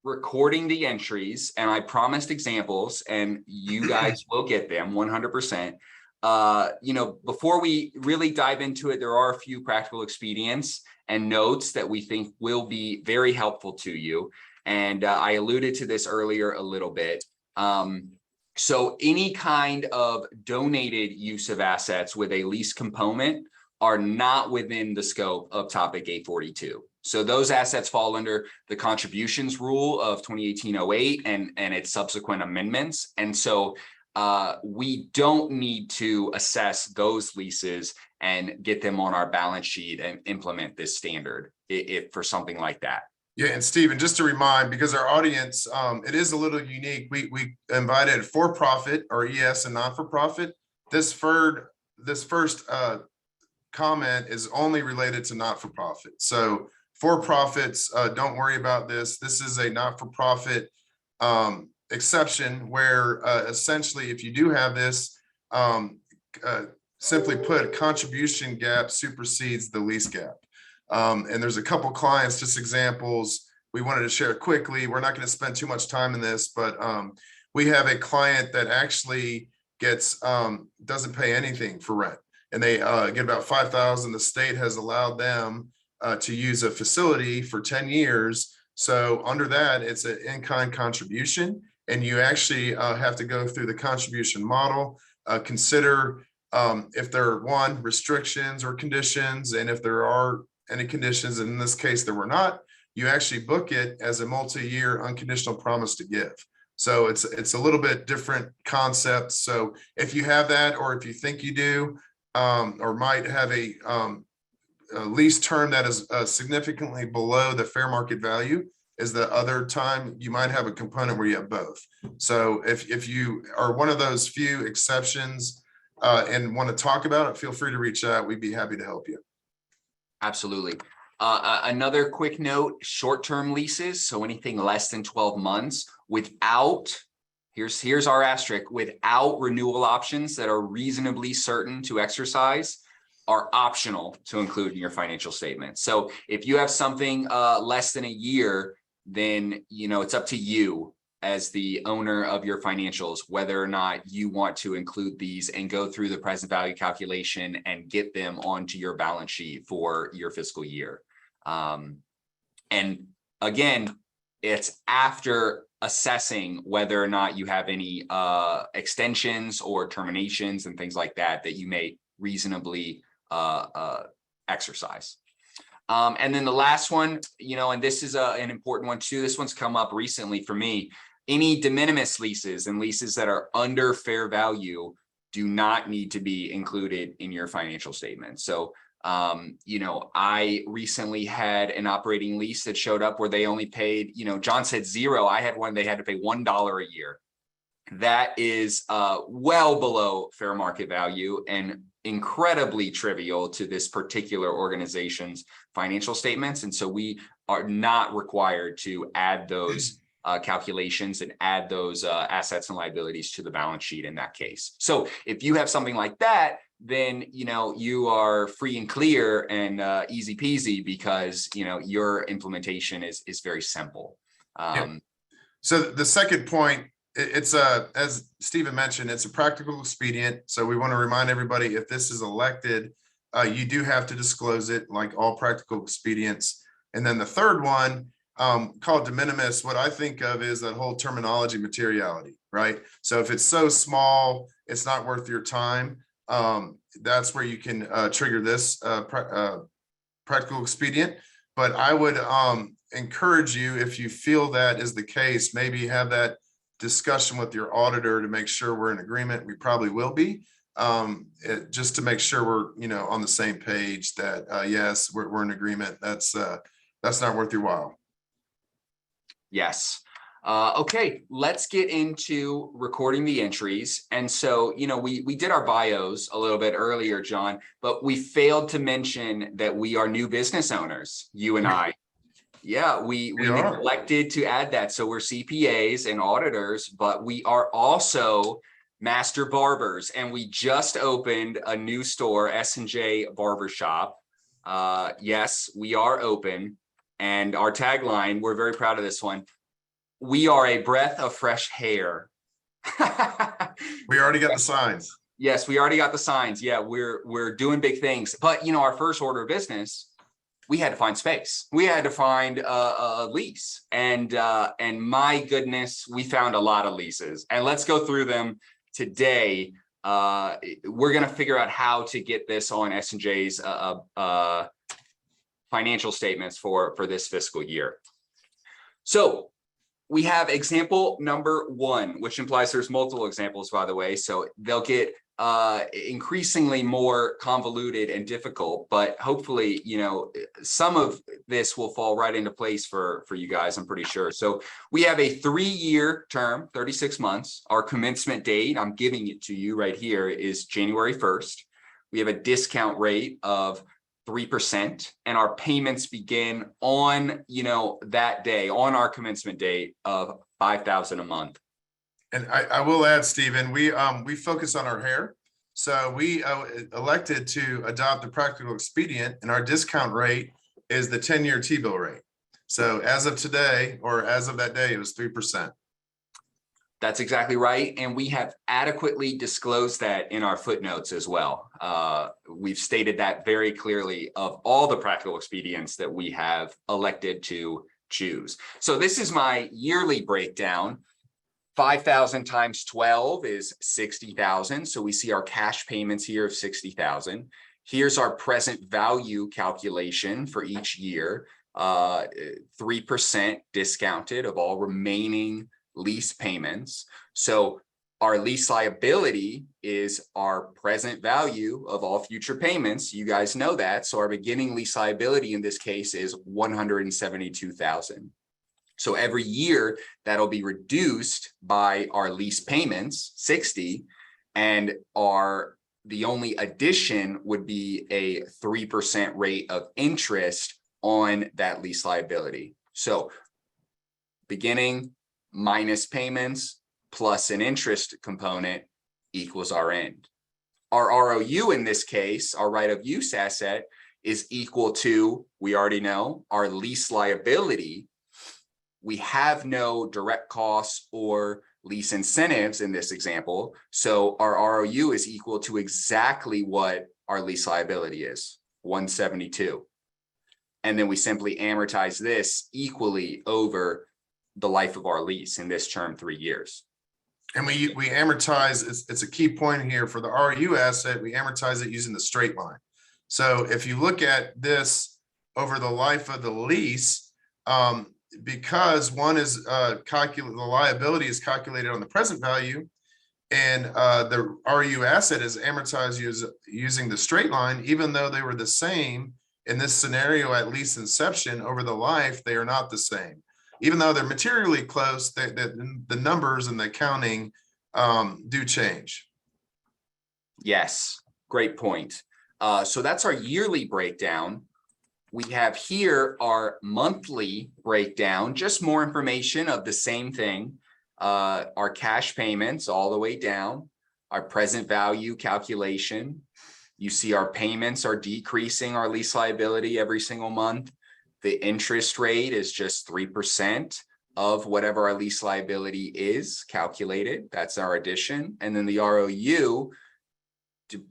recording the entries. And I promised examples, and you guys will get them 100%. Before we really dive into it, there are a few practical expedients and notes that we think will be very helpful to you. And I alluded to this earlier a little bit. So any kind of donated use of assets with a lease component are not within the scope of topic 842. So those assets fall under the contributions rule of 2018-08 and its subsequent amendments. And so we don't need to assess those leases and get them on our balance sheet and implement this standard if for something like that. Yeah, and Stephen, just to remind, because our audience, it is a little unique. We invited for-profit or ES and not-for-profit. This first comment is only related to not-for-profit. So for-profits, don't worry about this. This is a not-for-profit exception where essentially, if you do have this, simply put, contribution gap supersedes the lease gap. And there's a couple clients, just examples we wanted to share quickly. We're not going to spend too much time in this, but we have a client that actually gets doesn't pay anything for rent, and they get about $5,000. The state has allowed them to use a facility for 10 years. So under that, it's an in-kind contribution, and you actually have to go through the contribution model, consider if there are restrictions or conditions, and if there are any conditions, and in this case there were not, you actually book it as a multi-year unconditional promise to give. So it's a little bit different concept. So if you have that, or if you think you do, or might have a lease term that is significantly below the fair market value, is the other time you might have a component where you have both. So if you are one of those few exceptions and want to talk about it, feel free to reach out. We'd be happy to help you. Absolutely. Another quick note, short-term leases, so anything less than 12 months without, here's our asterisk, without renewal options that are reasonably certain to exercise, are optional to include in your financial statement. So if you have something less than a year, then it's up to you as the owner of your financials, whether or not you want to include these and go through the present value calculation and get them onto your balance sheet for your fiscal year. And again, it's after assessing whether or not you have any extensions or terminations and things like that that you may reasonably exercise. And then the last one, and this is an important one too. This one's come up recently for me. Any de minimis leases and leases that are under fair value do not need to be included in your financial statement. So, I recently had an operating lease that showed up where they only paid, John said zero. I had one, they had to pay $1 a year. That is well below fair market value and incredibly trivial to this particular organization's financial statements. And so we are not required to add those calculations and add those assets and liabilities to the balance sheet in that case. So if you have something like that, then you are free and clear and easy peasy because your implementation is very simple. So the second point, it's as Stephen mentioned, it's a practical expedient. So we want to remind everybody, if this is elected, you do have to disclose it like all practical expedients. And then the third one, called de minimis, what I think of is that whole terminology materiality, right? So if it's so small, it's not worth your time. That's where you can trigger this practical expedient. But I would encourage you, if you feel that is the case, maybe have that discussion with your auditor to make sure we're in agreement. We probably will be, just to make sure we're on the same page that yes, we're in agreement. That's not worth your while. Yes. Okay, let's get into recording the entries. And so, we did our bios a little bit earlier, John, but we failed to mention that we are new business owners, you and I. Yeah, we neglected to add that. So we're CPAs and auditors, but we are also master barbers. And we just opened a new store, S&J Barbershop. Yes, we are open. And our tagline, we're very proud of this one. We are a breath of fresh hair. We already got the signs. Yes, we already got the signs. Yeah, we're doing big things. But, our first order of business, we had to find space. We had to find a lease. And my goodness, we found a lot of leases. And let's go through them today. We're going to figure out how to get this on S&J's financial statements for this fiscal year. So we have example number 1, which implies there's multiple examples, by the way. So they'll get increasingly more convoluted and difficult, but hopefully, some of this will fall right into place for you guys, I'm pretty sure. So we have a 3-year term, 36 months. Our commencement date, I'm giving it to you right here, is January 1st. We have a discount rate of 3%, and our payments begin on, that day, on our commencement date of $5,000 a month. And I will add, Stephen, we focus on our hair. So we elected to adopt the practical expedient, and our discount rate is the 10-year T-bill rate. So as of today, or as of that day, it was 3%. That's exactly right. And we have adequately disclosed that in our footnotes as well. We've stated that very clearly of all the practical expedients that we have elected to choose. So this is my yearly breakdown. 5,000 times 12 is 60,000. So we see our cash payments here of 60,000. Here's our present value calculation for each year, 3% discounted of all remaining lease payments. So our lease liability is our present value of all future payments. You guys know that. So our beginning lease liability in this case is 172,000. So every year that'll be reduced by our lease payments, 60, and the only addition would be a 3% rate of interest on that lease liability. So beginning minus payments plus an interest component equals our end. Our ROU in this case, our right of use asset, is equal to, we already know, our lease liability. We have no direct costs or lease incentives in this example. So our ROU is equal to exactly what our lease liability is, 172. And then we simply amortize this equally over the life of our lease, in this term, 3 years. And we amortize, it's a key point here for the ROU asset, we amortize it using the straight line. So if you look at this over the life of the lease, because one is the liability is calculated on the present value, and the RU asset is amortized using the straight line. Even though they were the same in this scenario at lease inception, over the life, they are not the same. Even though they're materially close, the numbers and the accounting do change. Yes, great point. So that's our yearly breakdown. We have here our monthly breakdown, just more information of the same thing. Our cash payments all the way down, our present value calculation. You see our payments are decreasing our lease liability every single month. The interest rate is just 3% of whatever our lease liability is calculated. That's our addition. And then the ROU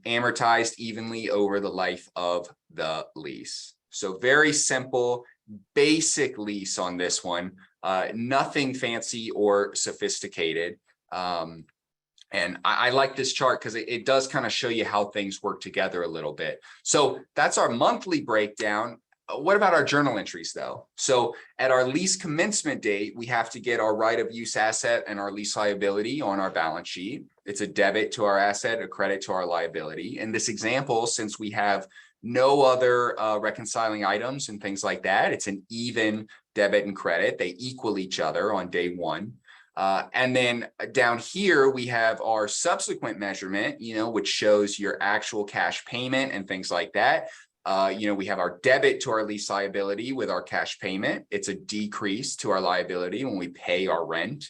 amortized evenly over the life of the lease. So very simple, basic lease on this one, nothing fancy or sophisticated. And I like this chart because it does kind of show you how things work together a little bit. So that's our monthly breakdown. What about our journal entries though? So at our lease commencement date, we have to get our right of use asset and our lease liability on our balance sheet. It's a debit to our asset, a credit to our liability. In this example, since we have no other reconciling items and things like that, it's an even debit and credit. They equal each other on day one. And then down here, we have our subsequent measurement, which shows your actual cash payment and things like that. We have our debit to our lease liability with our cash payment. It's a decrease to our liability when we pay our rent.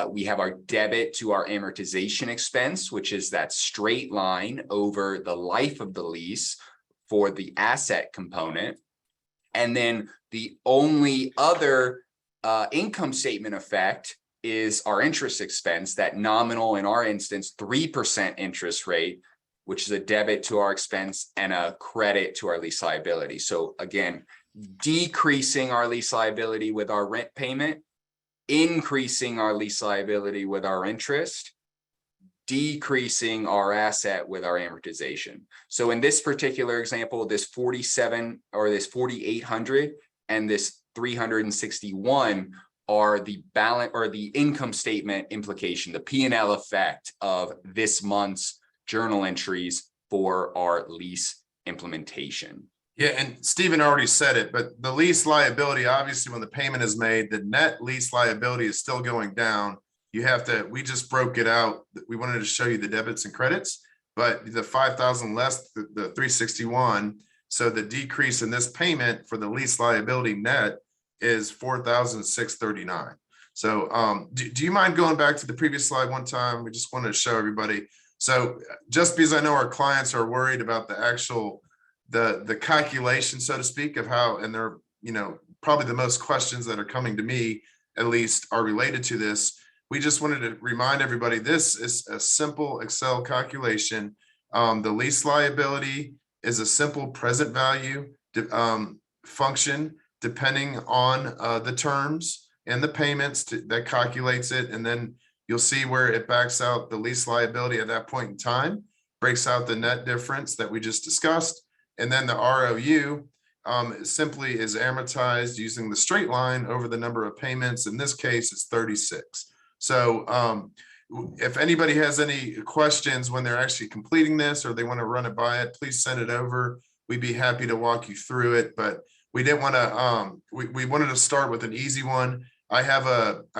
We have our debit to our amortization expense, which is that straight line over the life of the lease for the asset component. And then the only other income statement effect is our interest expense, that nominal, in our instance, 3% interest rate, which is a debit to our expense and a credit to our lease liability. So again, decreasing our lease liability with our rent payment, increasing our lease liability with our interest, decreasing our asset with our amortization. So in this particular example, this 47 or this 4,800 and this 361 are the balance or the income statement implication, the P&L effect of this month's journal entries for our lease implementation. Yeah, and Stephen already said it, but the lease liability, obviously when the payment is made, the net lease liability is still going down. You have to, we just broke it out. We wanted to show you the debits and credits, but the 5,000 less the 361. So the decrease in this payment for the lease liability net is 4,639. So do you mind going back to the previous slide one time? We just wanted to show everybody. So just because I know our clients are worried about the actual, the calculation, so to speak, of how, and they're, probably the most questions that are coming to me, at least, are related to this. We just wanted to remind everybody, this is a simple Excel calculation. The lease liability is a simple present value function, depending on the terms and the payments that calculates it. And then you'll see where it backs out the lease liability at that point in time, breaks out the net difference that we just discussed. And then the ROU simply is amortized using the straight line over the number of payments. In this case, it's 36. So if anybody has any questions when they're actually completing this, or they want to run it by it, please send it over. We'd be happy to walk you through it. But we didn't want to, we wanted to start with an easy one. I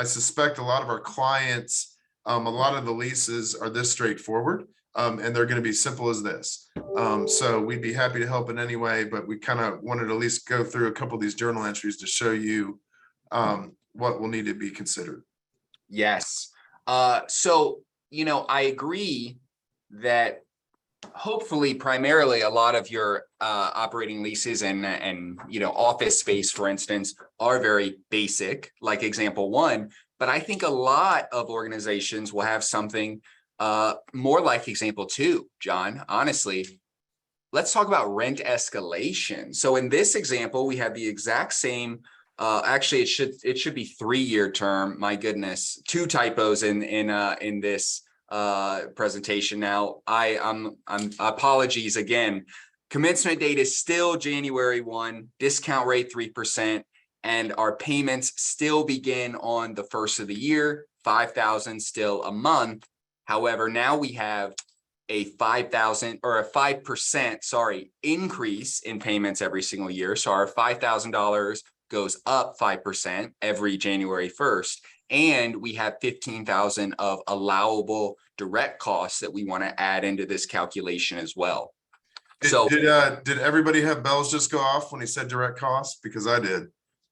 suspect a lot of our clients, a lot of the leases are this straightforward, and they're going to be simple as this. So we'd be happy to help in any way, but we kind of wanted to at least go through a couple of these journal entries to show you what will need to be considered. Yes. So, I agree that hopefully primarily a lot of your operating leases and office space, for instance, are very basic, like example one. But I think a lot of organizations will have something more like example two, John. Honestly, let's talk about rent escalation. So in this example, we have the exact same. Actually, it should be 3-year term. My goodness, 2 typos in this presentation. Now, I'm apologies again. Commencement date is still January 1, discount rate 3%, and our payments still begin on the first of the year, $5,000 still a month. However, now we have a 5,000 or a 5%, sorry, increase in payments every single year. So our $5,000 goes up 5% every January 1st. And we have 15,000 of allowable direct costs that we want to add into this calculation as well. Did everybody have bells just go off when he said direct costs? Because I did.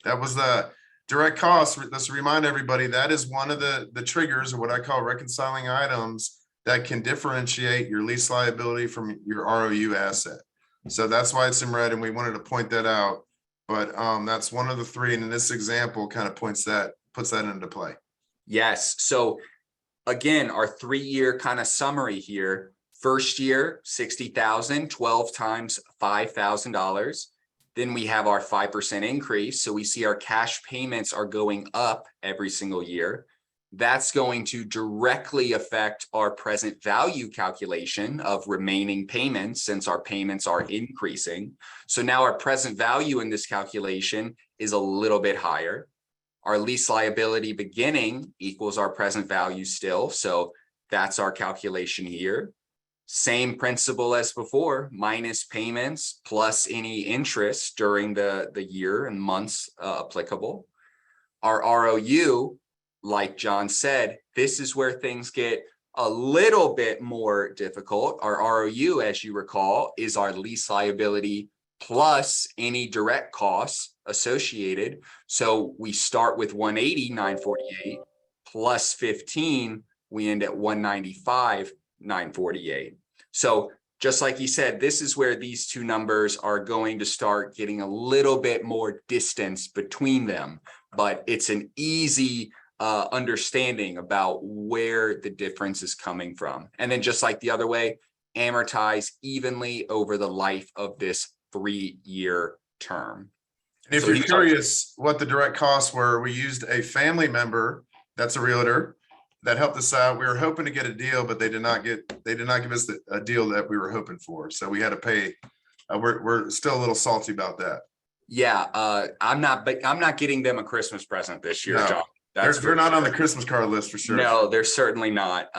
That was the direct costs. Let's remind everybody that is one of the triggers, or what I call reconciling items, that can differentiate your lease liability from your ROU asset. So that's why it's in red, and we wanted to point that out. But that's one of the three, and in this example kind of puts that into play. Yes. So again, our 3-year kind of summary here. First year, 60,000, 12 times $5,000. Then we have our 5% increase. So we see our cash payments are going up every single year. That's going to directly affect our present value calculation of remaining payments, since our payments are increasing. So now our present value in this calculation is a little bit higher. Our lease liability beginning equals our present value still. So that's our calculation here. Same principle as before, minus payments plus any interest during the year and months applicable. Our ROU, like John said, this is where things get a little bit more difficult. Our ROU, as you recall, is our lease liability plus any direct costs associated. So we start with 180,948 plus 15, we end at 195,948. So just like he said, this is where these two numbers are going to start getting a little bit more distance between them, but it's an easy understanding about where the difference is coming from. And then just like the other way, amortize evenly over the life of this 3-year term. And if you're curious what the direct costs were, we used a family member that's a realtor that helped us out. We were hoping to get a deal, but they did not give us a deal that we were hoping for. So we had to pay. We're still a little salty about that. Yeah, I'm not getting them a Christmas present this year, No, John. They're not on the Christmas card list for sure. No, they're certainly not.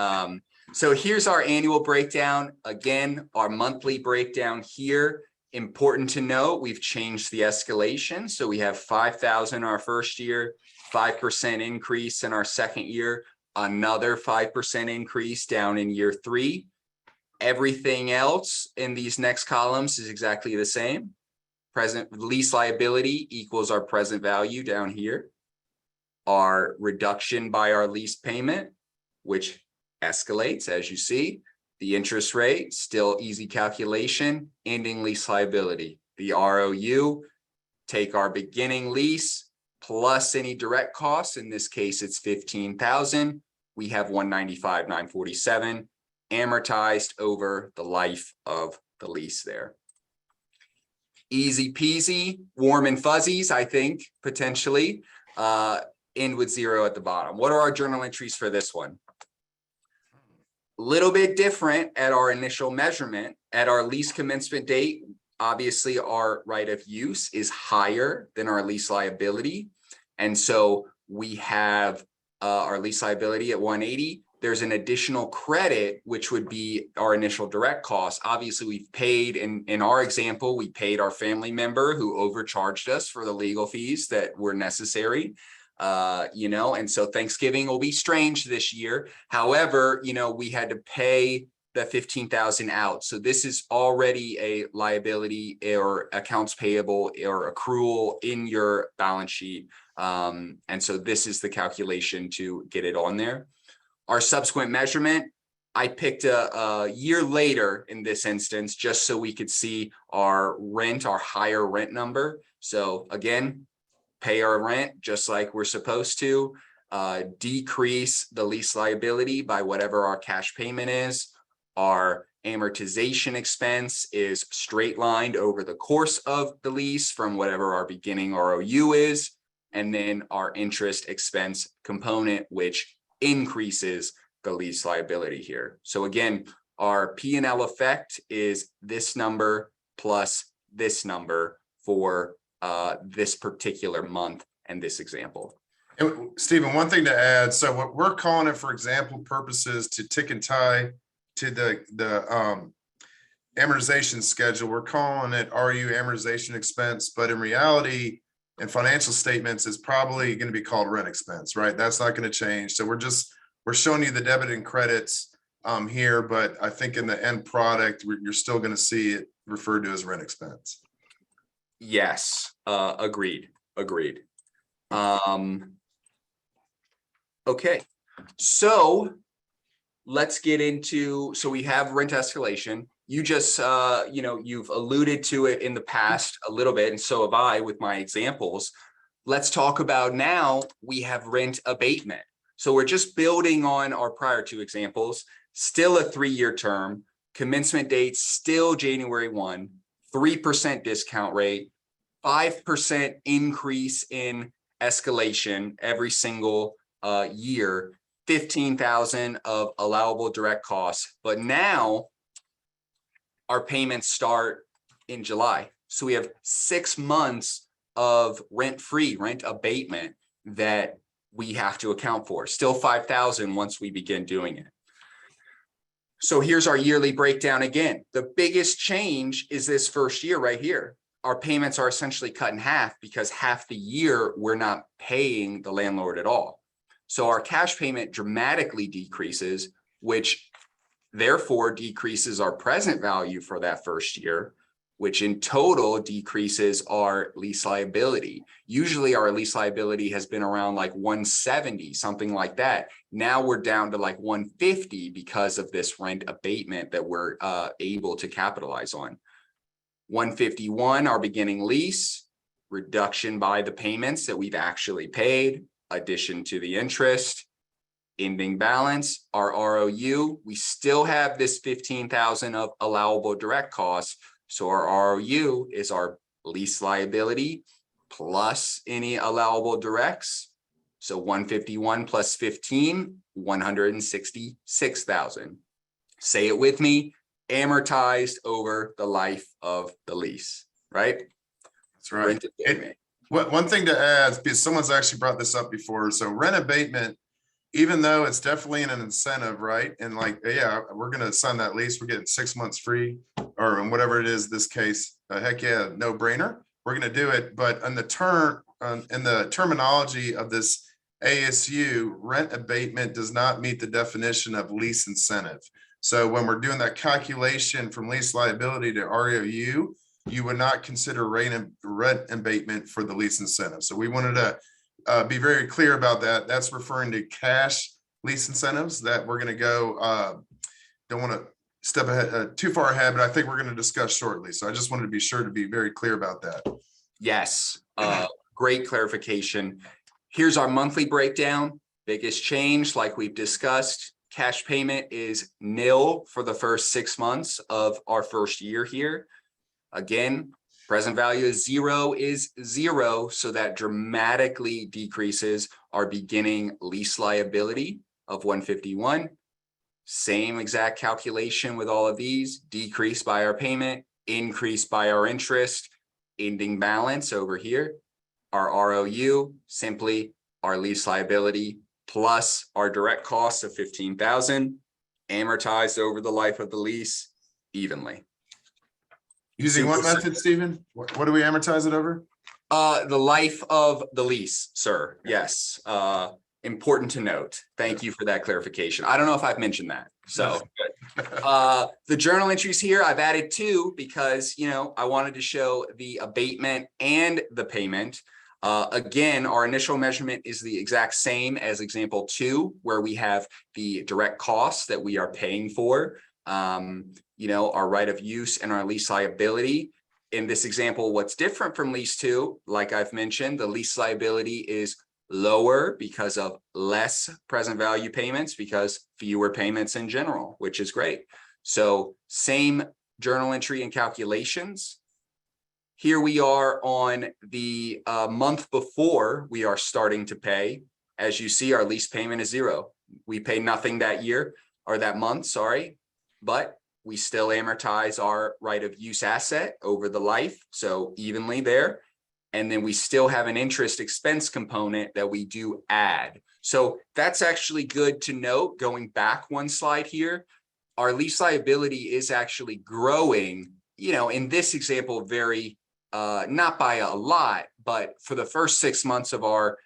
So here's our annual breakdown. Again, our monthly breakdown here. Important to note, we've changed the escalation. So we have 5,000 our first year, 5% increase in our second year, another 5% increase down in year 3. Everything else in these next columns is exactly the same. Present lease liability equals our present value down here. Our reduction by our lease payment, which escalates, as you see. The interest rate, still easy calculation. Ending lease liability. The ROU, take our beginning lease plus any direct costs. In this case, it's 15,000. We have 195,947 amortized over the life of the lease there. Easy peasy, warm and fuzzies, I think, potentially. End with 0 at the bottom. What are our journal entries for this one? Little bit different at our initial measurement. At our lease commencement date, obviously our right of use is higher than our lease liability. And so we have our lease liability at 180. There's an additional credit, which would be our initial direct costs. Obviously, we've paid, in our example, we paid our family member who overcharged us for the legal fees that were necessary. And so Thanksgiving will be strange this year. However, we had to pay the 15,000 out. So this is already a liability or accounts payable or accrual in your balance sheet. And so this is the calculation to get it on there. Our subsequent measurement, I picked a year later in this instance, just so we could see our rent, our higher rent number. So again, pay our rent just like we're supposed to, decrease the lease liability by whatever our cash payment is. Our amortization expense is straight lined over the course of the lease from whatever our beginning ROU is. And then our interest expense component, which increases the lease liability here. So again, our P&L effect is this number plus this number for this particular month and this example. And Stephen, one thing to add, so what we're calling it for example purposes to tick and tie to the amortization schedule, we're calling it RU amortization expense, but in reality, in financial statements, it's probably going to be called rent expense, right? That's not going to change. So we're showing you the debit and credits here, but I think in the end product, you're still going to see it referred to as rent expense. Yes, agreed. Okay, so let's get into, so we have rent escalation. You just, you've alluded to it in the past a little bit, and so have I with my examples. Let's talk about now we have rent abatement. So we're just building on our prior two examples, still a 3-year term, commencement date still January 1, 3% discount rate, 5% increase in escalation every single year, 15,000 of allowable direct costs. But now our payments start in July. So we have 6 months of rent-free, rent abatement that we have to account for. Still 5,000 once we begin doing it. So here's our yearly breakdown again. The biggest change is this first year right here. Our payments are essentially cut in half because half the year we're not paying the landlord at all. So our cash payment dramatically decreases, which therefore decreases our present value for that first year, which in total decreases our lease liability. Usually our lease liability has been around like 170, something like that. Now we're down to like 150 because of this rent abatement that we're able to capitalize on. 151, our beginning lease, reduction by the payments that we've actually paid, addition to the interest, ending balance, our ROU. We still have this 15,000 of allowable direct costs. So our ROU is our lease liability plus any allowable directs. So 151 plus 15, 166,000. Say it with me, amortized over the life of the lease, right? That's right. One thing to add, because someone's actually brought this up before. So rent abatement, even though it's definitely an incentive, right? And like, yeah, we're going to sign that lease. We're getting 6 months free or whatever it is, this case, heck yeah, no brainer. We're going to do it. But in the terminology of this ASU, rent abatement does not meet the definition of lease incentive. So when we're doing that calculation from lease liability to ROU, you would not consider rent abatement for the lease incentive. So we wanted to be very clear about that. That's referring to cash lease incentives that we're going to go, don't want to step ahead too far ahead, but I think we're going to discuss shortly. So I just wanted to be sure to be very clear about that. Yes, great clarification. Here's our monthly breakdown. Biggest change, like we've discussed, cash payment is nil for the first 6 months of our first year here. Again, present value is zero, so that dramatically decreases our beginning lease liability of 151. Same exact calculation with all of these, decreased by our payment, increased by our interest, ending balance over here. Our ROU, simply our lease liability plus our direct costs of 15,000, amortized over the life of the lease evenly. Using what method, Stephen? What do we amortize it over? The life of the lease, sir. Yes. Important to note. Thank you for that clarification. I don't know if I've mentioned that. So the journal entries here, I've added 2 because, I wanted to show the abatement and the payment. Again, our initial measurement is the exact same as example 2, where we have the direct costs that we are paying for. Our right of use and our lease liability. In this example, what's different from lease 2, like I've mentioned, the lease liability is lower because of less present value payments, because fewer payments in general, which is great. So same journal entry and calculations. Here we are on the month before we are starting to pay. As you see, our lease payment is 0. We pay nothing that year or that month, sorry. But we still amortize our right of use asset over the life, so evenly there. And then we still have an interest expense component that we do add. So that's actually good to note. Going back one slide here, our lease liability is actually growing, in this example, very, not by a lot, but for the first 6 months of our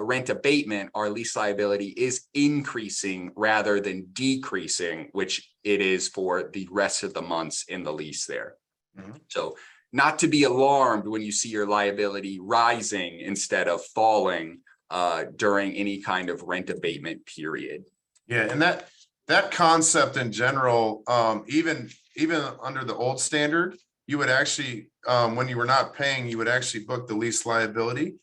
rent abatement, our lease liability is increasing rather than decreasing, which it is for the rest of the months in the lease there. So not to be alarmed when you see your liability rising instead of falling during any kind of rent abatement period. Yeah, and that concept in general, even under the old standard, you would actually, when you were not paying, you would actually book the lease liability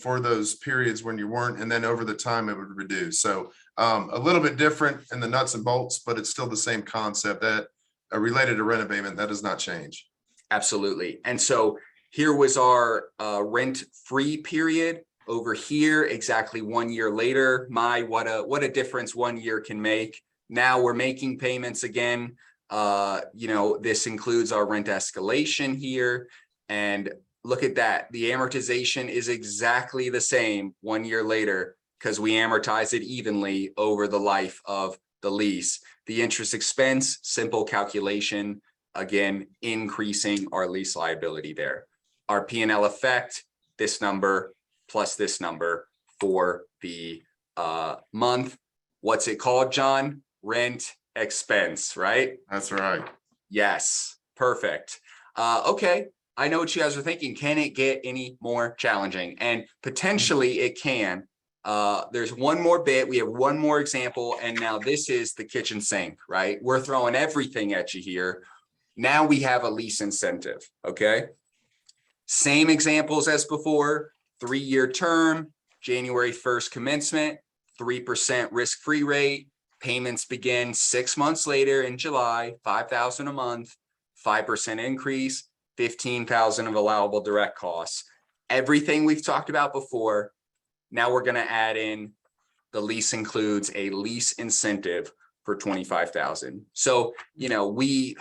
for those periods when you weren't, and then over the time it would reduce. So a little bit different in the nuts and bolts, but it's still the same concept that related to rent abatement. That does not change. Absolutely. And so here was our rent-free period. Over here, exactly 1 year later. What a difference 1 year can make. Now we're making payments again. This includes our rent escalation here. And look at that. The amortization is exactly the same 1 year later because we amortize it evenly over the life of the lease. The interest expense, simple calculation, again, increasing our lease liability there. Our P&L effect, this number plus this number for the month. What's it called, John? Rent expense, right? That's right. Yes, perfect. Okay, I know what you guys are thinking. Can it get any more challenging? And potentially it can. There's one more bit. We have one more example, and now this is the kitchen sink, right? We're throwing everything at you here. Now we have a lease incentive, okay? Same examples as before, 3-year term, January 1st commencement, 3% risk-free rate, payments begin 6 months later in July, $5,000 a month, 5% increase, $15,000 of allowable direct costs. Everything we've talked about before, now we're gonna add in the lease includes a lease incentive for $25,000. So, we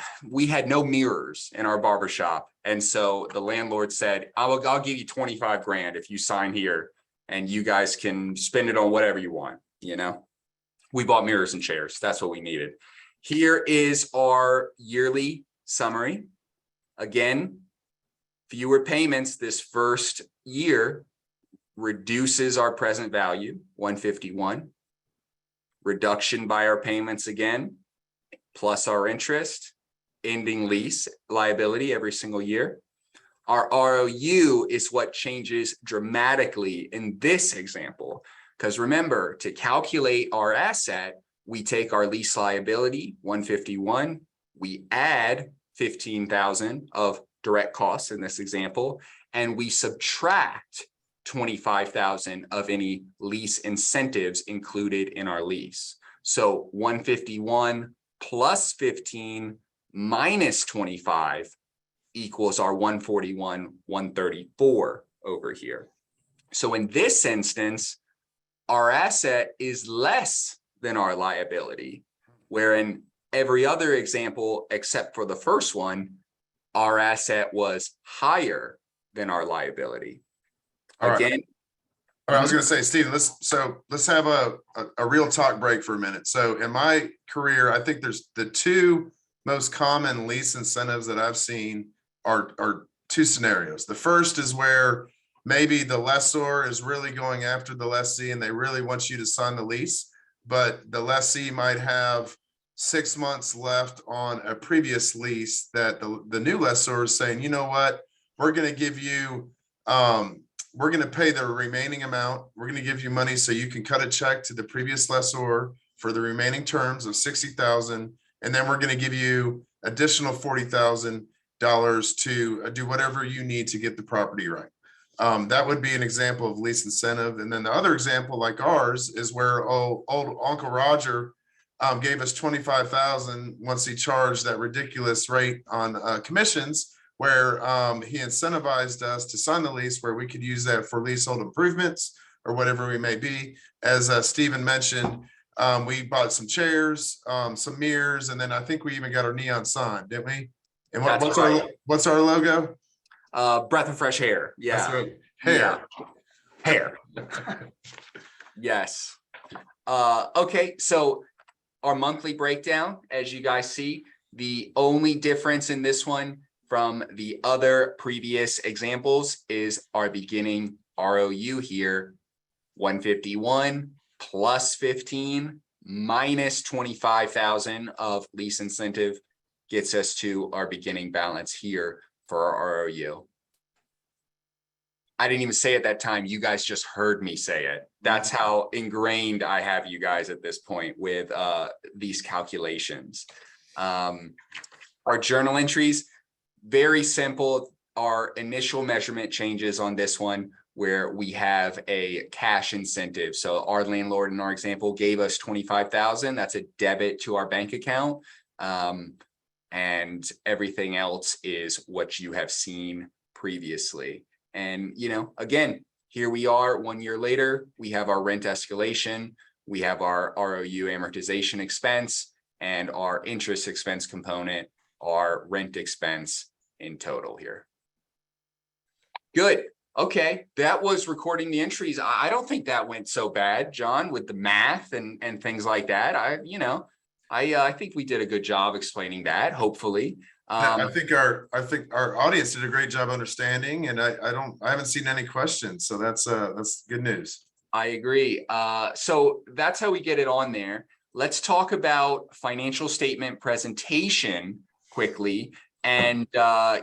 had no mirrors in our barbershop. And so the landlord said, I'll give you 25 grand if you sign here and you guys can spend it on whatever you want. We bought mirrors and chairs. That's what we needed. Here is our yearly summary. Again, fewer payments this first year reduces our present value, 151. Reduction by our payments again, plus our interest, ending lease liability every single year. Our ROU is what changes dramatically in this example, because remember, to calculate our asset, we take our lease liability, 151, we add 15,000 of direct costs in this example, and we subtract 25,000 of any lease incentives included in our lease. So 151 plus 15 minus 25 equals our 141, 134 over here. So in this instance, our asset is less than our liability, where in every other example, except for the first one, our asset was higher than our liability. Again, all right, I was going to say, Stephen, let's have a real talk break for a minute. So in my career, I think there's the two most common lease incentives that I've seen are two scenarios. The first is where maybe the lessor is really going after the lessee and they really want you to sign the lease, but the lessee might have 6 months left on a previous lease that the new lessor is saying, you know what, we're going to give you, we're going to pay the remaining amount. We're going to give you money so you can cut a check to the previous lessor for the remaining terms of 60,000. And then we're going to give you additional $40,000 to do whatever you need to get the property right. That would be an example of lease incentive. And then the other example, like ours, is where old Uncle Roger gave us 25,000 once he charged that ridiculous rate on commissions, where he incentivized us to sign the lease where we could use that for leasehold improvements or whatever we may be. As Stephen mentioned, We bought some chairs, some mirrors, and then I think we even got our neon sign, didn't we? And That's what's right. what's our logo? Breath of fresh air. That's Yeah. right. Hair. Hair. Yes. Okay, so our monthly breakdown, as you guys see, the only difference in this one from the other previous examples is our beginning ROU here, 151 plus 15 minus 25,000 of lease incentive gets us to our beginning balance here for our ROU. I didn't even say it that time. You guys just heard me say it. That's how ingrained I have you guys at this point with these calculations. Our journal entries, very simple. Our initial measurement changes on this one where we have a cash incentive. So our landlord in our example gave us 25,000. That's a debit to our bank account. And everything else is what you have seen previously. And, you know, again, here we are 1 year later, we have our rent escalation, we have our ROU amortization expense, and our interest expense component, our rent expense in total here. Good. Okay, that was recording the entries. I don't think that went so bad, John, with the math and things like that. I think we did a good job explaining that, hopefully. I think our audience did a great job understanding, and I haven't seen any questions, so that's good news. I agree. So that's how we get it on there. Let's talk about financial statement presentation quickly, and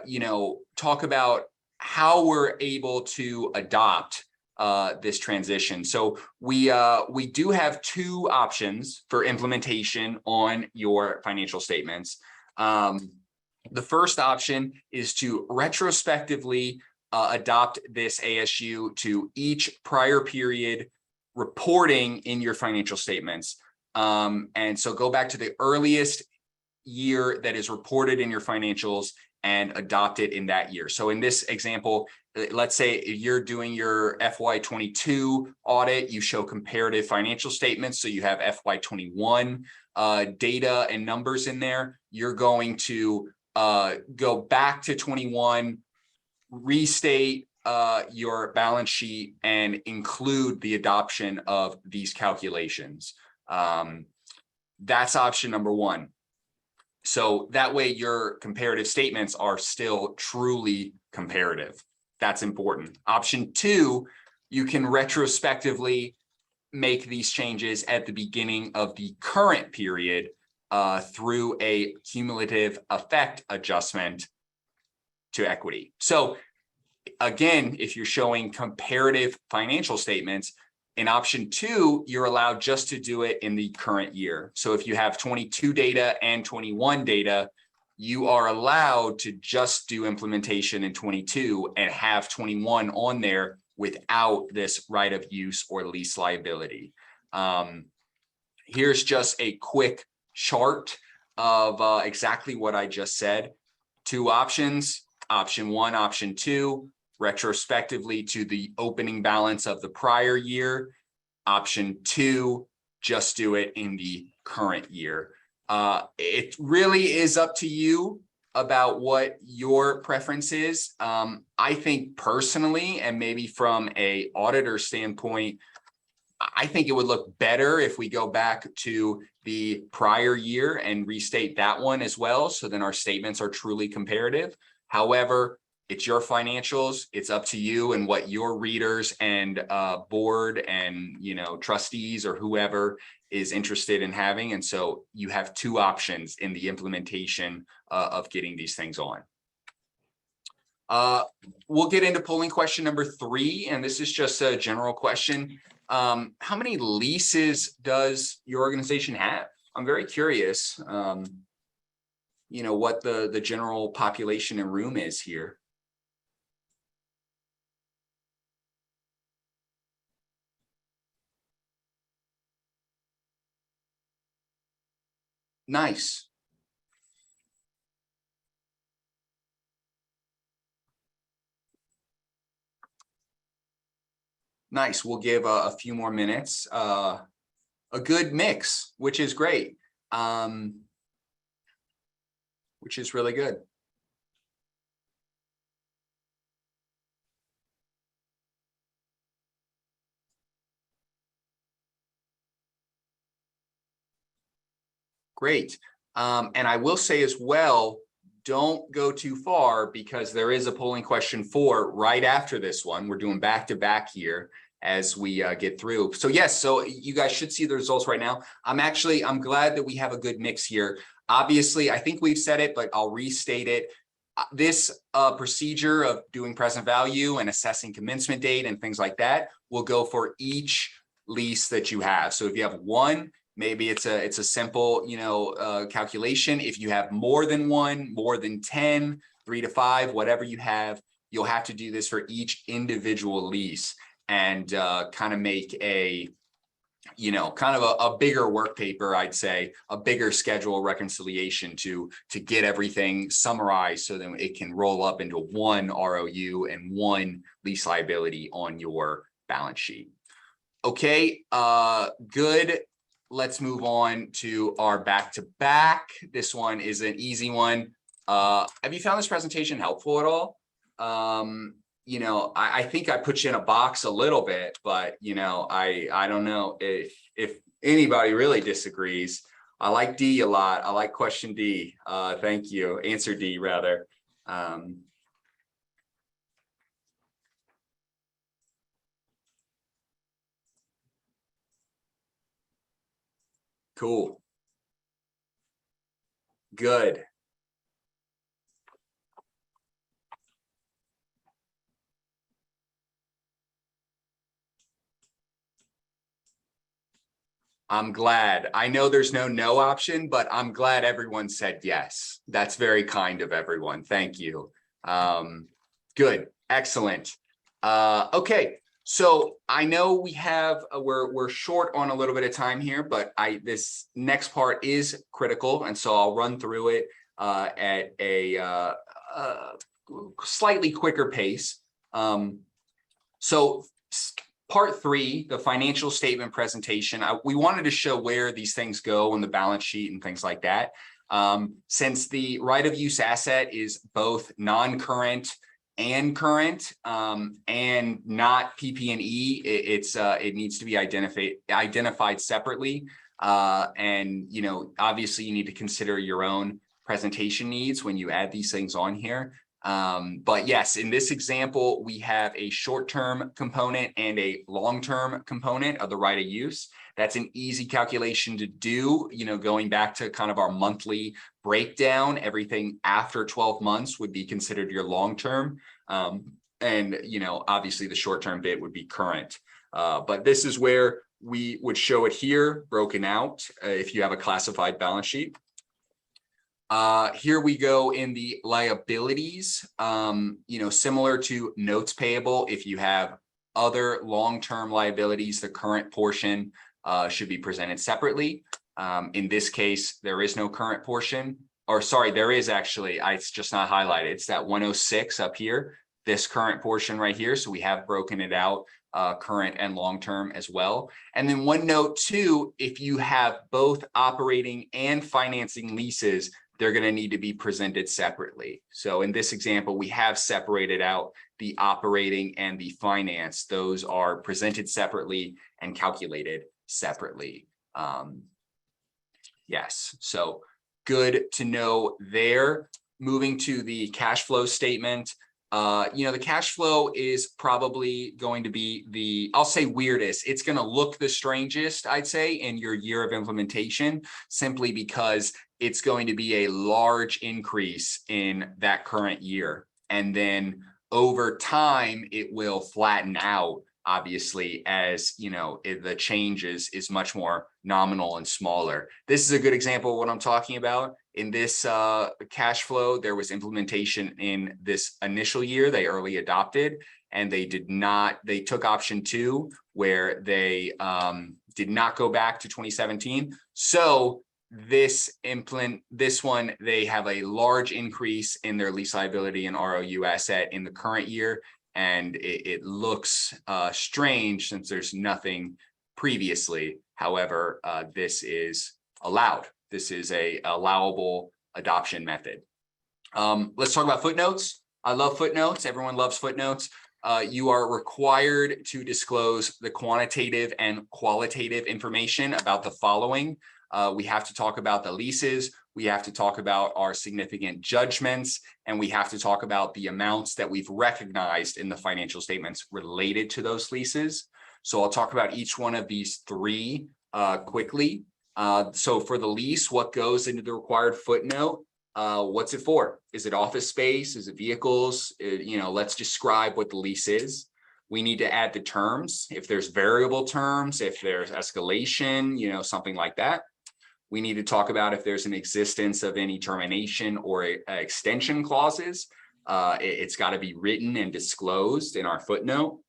you know, talk about how we're able to adopt this transition. So we do have two options for implementation on your financial statements. The first option is to retrospectively adopt this ASU to each prior period reporting in your financial statements. And so go back to the earliest year that is reported in your financials and adopt it in that year. So in this example, let's say you're doing your FY22 audit, you show comparative financial statements. So you have FY21 data and numbers in there. You're going to go back to 21, restate your balance sheet and include the adoption of these calculations. That's option number one. So that way your comparative statements are still truly comparative. That's important. Option two, you can retrospectively make these changes at the beginning of the current period through a cumulative effect adjustment to equity. So again, if you're showing comparative financial statements, in option two, you're allowed just to do it in the current year. So if you have 22 data and 21 data, you are allowed to just do implementation in 22 and have 21 on there without this right of use or lease liability. Here's just a quick chart of exactly what I just said. Two options, option one, option two, retrospectively to the opening balance of the prior year. Option two, just do it in the current year. It really is up to you about what your preference is. I think personally, and maybe from a auditor standpoint, I think it would look better if we go back to the prior year and restate that one as well. So then our statements are truly comparative. However, it's your financials. It's up to you and what your readers and board and, you know, trustees or whoever is interested in having. And so you have two options in the implementation of getting these things on. We'll get into polling question number 3, and this is just a general question. How many leases does your organization have? I'm very curious, you know, what the general population and room is here. Nice. Nice. We'll give a few more minutes. a good mix, which is great. Which is really good. Great. And I will say as well, don't go too far because there is a polling question 4 right after this one. We're doing back to back here as we get through. So yes, so you guys should see the results right now. I'm glad that we have a good mix here. Obviously, I think we've said it, but I'll restate it. This procedure of doing present value and assessing commencement date and things like that will go for each lease that you have. So if you have one, maybe it's a simple, calculation. If you have more than one, more than 10, 3 to 5, whatever you have, you'll have to do this for each individual lease and kind of make a, kind of a bigger work paper, I'd say, a bigger schedule reconciliation to get everything summarized so that it can roll up into one ROU and one lease liability on your balance sheet. Okay, good. Let's move on to our back-to-back. This one is an easy one. Have you found this presentation helpful at all? I think I put you in a box a little bit, but I don't know if anybody really disagrees. I like D a lot. I like question D. Thank you. Answer D rather. Cool. Good. I'm glad. I know there's no option, but I'm glad everyone said yes. That's very kind of everyone. Thank you. Good. Excellent. Okay. So I know we have we're short on a little bit of time here, but this next part is critical, and so I'll run through it at a slightly quicker pace. So part 3, the financial statement presentation, we wanted to show where these things go on the balance sheet and things like that. Since the right of use asset is both non-current and current and not PP&E, it needs to be identified separately. And obviously you need to consider your own presentation needs when you add these things on here. But yes, in this example, we have a short-term component and a long-term component of the right of use. That's an easy calculation to do, going back to kind of our monthly breakdown. Everything after 12 months would be considered your long-term. And, obviously the short-term bit would be current. But this is where we would show it here broken out if you have a classified balance sheet. Here we go in the liabilities, similar to notes payable. If you have other long-term liabilities, the current portion should be presented separately. In this case, there is no current portion, or sorry, there is actually, it's just not highlighted. It's that 106 up here, this current portion right here. So we have broken it out, current and long-term as well. And then one note too, if you have both operating and financing leases, they're going to need to be presented separately. So in this example, we have separated out the operating and the finance. Those are presented separately and calculated separately. Yes, so good to know there. Moving to the cash flow statement. The cash flow is probably going to be I'll say weirdest. It's going to look the strangest, I'd say, in your year of implementation, simply because it's going to be a large increase in that current year. And then over time, it will flatten out, obviously, as the change is much more nominal and smaller. This is a good example of what I'm talking about. In this cash flow, there was implementation in this initial year. They early adopted, and they took option 2, where they did not go back to 2017. So this one, they have a large increase in their lease liability and ROU asset in the current year. And it looks strange since there's nothing previously However, this is allowed. This is a allowable adoption method. Let's talk about footnotes. I love footnotes. Everyone loves footnotes. You are required to disclose the quantitative and qualitative information about the following. We have to talk about the leases. We have to talk about our significant judgments, and we have to talk about the amounts that we've recognized in the financial statements related to those leases. So I'll talk about each one of these three quickly. So for the lease, what goes into the required footnote? What's it for? Is it office space? Is it vehicles? Let's describe what the lease is. We need to add the terms. If there's variable terms, if there's escalation, something like that. We need to talk about if there's an existence of any termination or extension clauses. It's got to be written and disclosed in our footnote.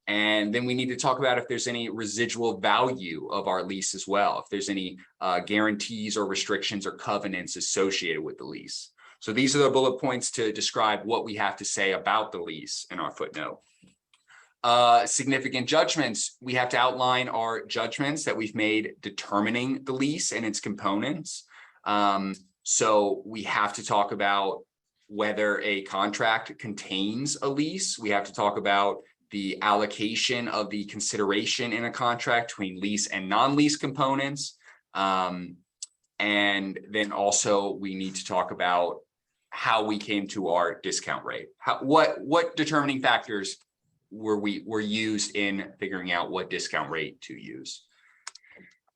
And then we need to talk about if there's any residual value of our lease as well, if there's any guarantees or restrictions or covenants associated with the lease. So these are the bullet points to describe what we have to say about the lease in our footnote. Significant judgments, we have to outline our judgments that we've made determining the lease and its components. So we have to talk about whether a contract contains a lease. We have to talk about the allocation of the consideration in a contract between lease and non-lease components. And then also we need to talk about how we came to our discount rate. What determining factors were used in figuring out what discount rate to use.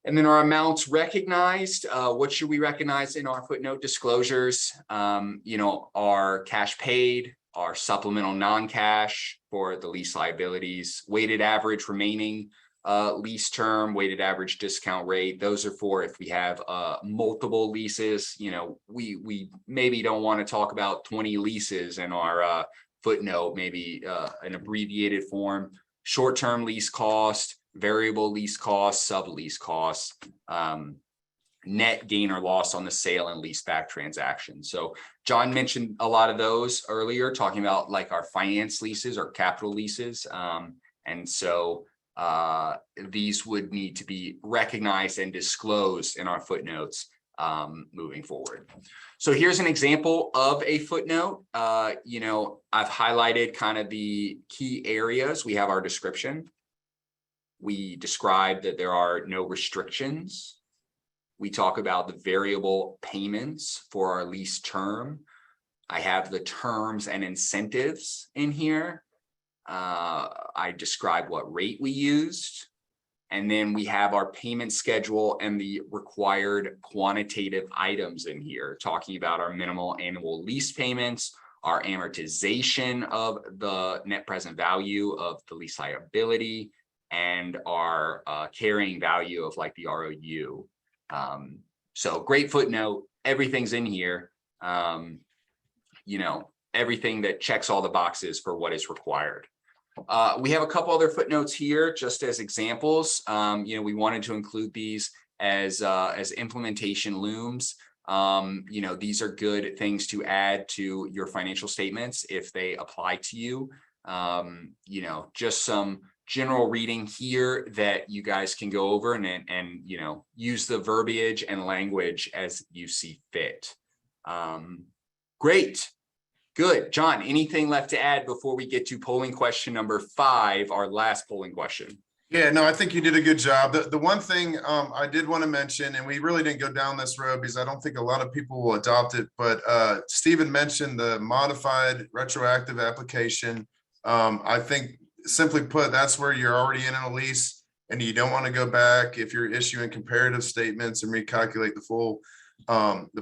And then our amounts recognized, what should we recognize in our footnote disclosures? Our cash paid, our supplemental non-cash for the lease liabilities, weighted average remaining lease term, weighted average discount rate. Those are for if we have multiple leases. We maybe don't want to talk about 20 leases in our footnote, maybe an abbreviated form. Short-term lease cost, variable lease costs, sublease costs, net gain or loss on the sale and leaseback transaction. So John mentioned a lot of those earlier, talking about like our finance leases or capital leases. And so these would need to be recognized and disclosed in our footnotes moving forward. So here's an example of a footnote. I've highlighted kind of the key areas. We have our description. We describe that there are no restrictions. We talk about the variable payments for our lease term. I have the terms and incentives in here. I describe what rate we used. And then we have our payment schedule and the required quantitative items in here, talking about our minimal annual lease payments, our amortization of the net present value of the lease liability, and our carrying value of like the ROU. So great footnote, everything's in here, everything that checks all the boxes for what is required. We have a couple other footnotes here just as examples. We wanted to include these as implementation looms. These are good things to add to your financial statements if they apply to you. Just some general reading here that you guys can go over and use the verbiage and language as you see fit. Great. Good. John, anything left to add before we get to polling question number 5, our last polling question? Yeah, no, I think you did a good job. The one thing I did want to mention, and we really didn't go down this road because I don't think a lot of people will adopt it, but Stephen mentioned the modified retroactive application. I think simply put, that's where you're already in a lease and you don't want to go back if you're issuing comparative statements and recalculate the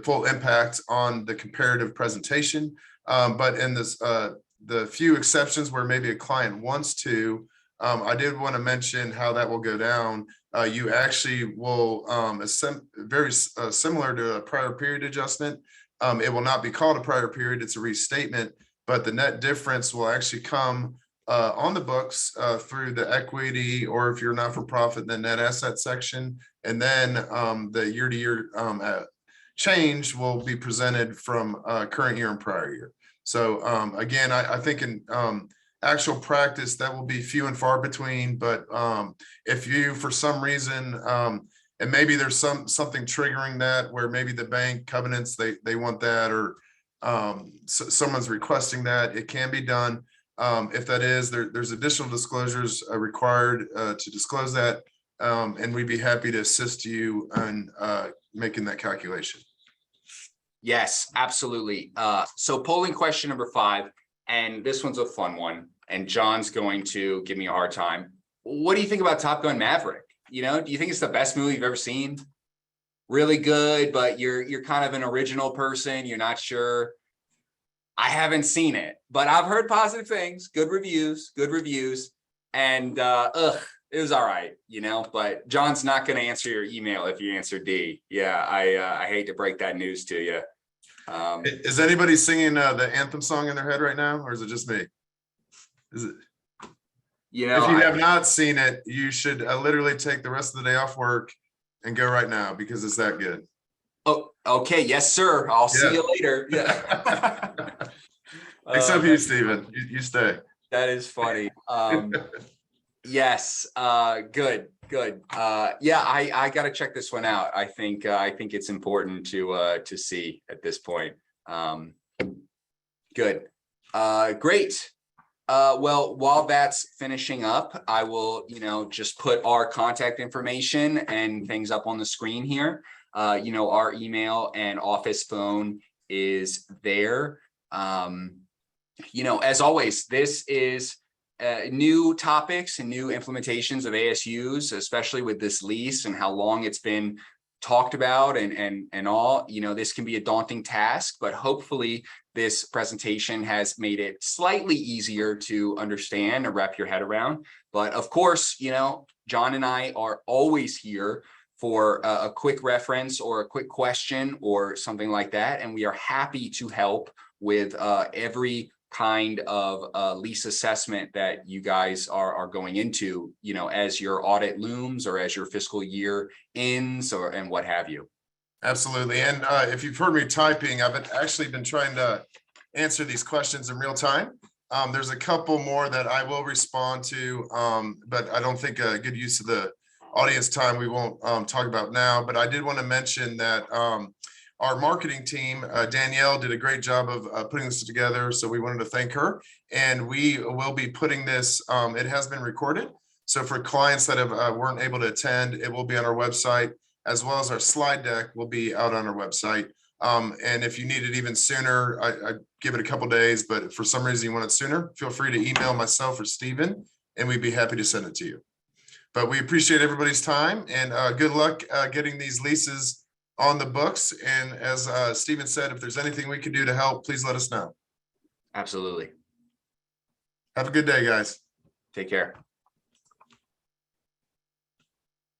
full impact on the comparative presentation. But in this, the few exceptions where maybe a client wants to, I did want to mention how that will go down. You actually will, very similar to a prior period adjustment. It will not be called a prior period, it's a restatement, but the net difference will actually come on the books through the equity, or if you're not for profit, the net asset section. And then the year-to-year change will be presented from current year and prior year. So again, I think actual practice, that will be few and far between. But if you, for some reason, and maybe there's something triggering that, where maybe the bank covenants, they want that, or someone's requesting that, it can be done. If that is, there's additional disclosures required to disclose that. And we'd be happy to assist you on making that calculation. Yes, absolutely. So polling question number 5, and this one's a fun one, and John's going to give me a hard time. What do you think about Top Gun Maverick? You know, do you think it's the best movie you've ever seen? Really good, but you're kind of an original person. You're not sure. I haven't seen it, but I've heard positive things, good reviews, and it was all right, you know. But John's not going to answer your email if you answer D. Yeah, I hate to break that news to you. Is anybody singing the anthem song in their head right now, or is it just me? Is it? You know, if you have not seen it, you should literally take the rest of the day off work and go right now, because it's that good. Oh, okay. Yes, sir. I'll see you later. Yeah. Except you, Steven. You stay. That is funny. Yes. Good. Yeah, I got to check this one out. I think it's important to see at this point. Good. Great. Well, while that's finishing up, I will, just put our contact information and things up on the screen here. Our email and office phone is there. As always, this is new topics and new implementations of ASUs, especially with this lease and how long it's been talked about and all. This can be a daunting task, but hopefully this presentation has made it slightly easier to understand and wrap your head around. But of course, John and I are always here for a quick reference or a quick question or something like that. And we are happy to help with every kind of lease assessment that you guys are going into, as your audit looms or as your fiscal year ends and what have you. Absolutely. And if you've heard me typing, I've actually been trying to answer these questions in real time. There's a couple more that I will respond to, but I don't think a good use of the audience time we won't talk about now. But I did want to mention that our marketing team, Danielle, did a great job of putting this together. So we wanted to thank her. And we will be putting this, it has been recorded. So for clients that weren't able to attend, it will be on our website, as well as our slide deck will be out on our website. And if you need it even sooner, I give it a couple days, but if for some reason you want it sooner, feel free to email myself or Steven, and we'd be happy to send it to you. But we appreciate everybody's time, and good luck getting these leases on the books. And as Steven said, if there's anything we can do to help, please let us know. Absolutely. Have a good day, guys. Take care.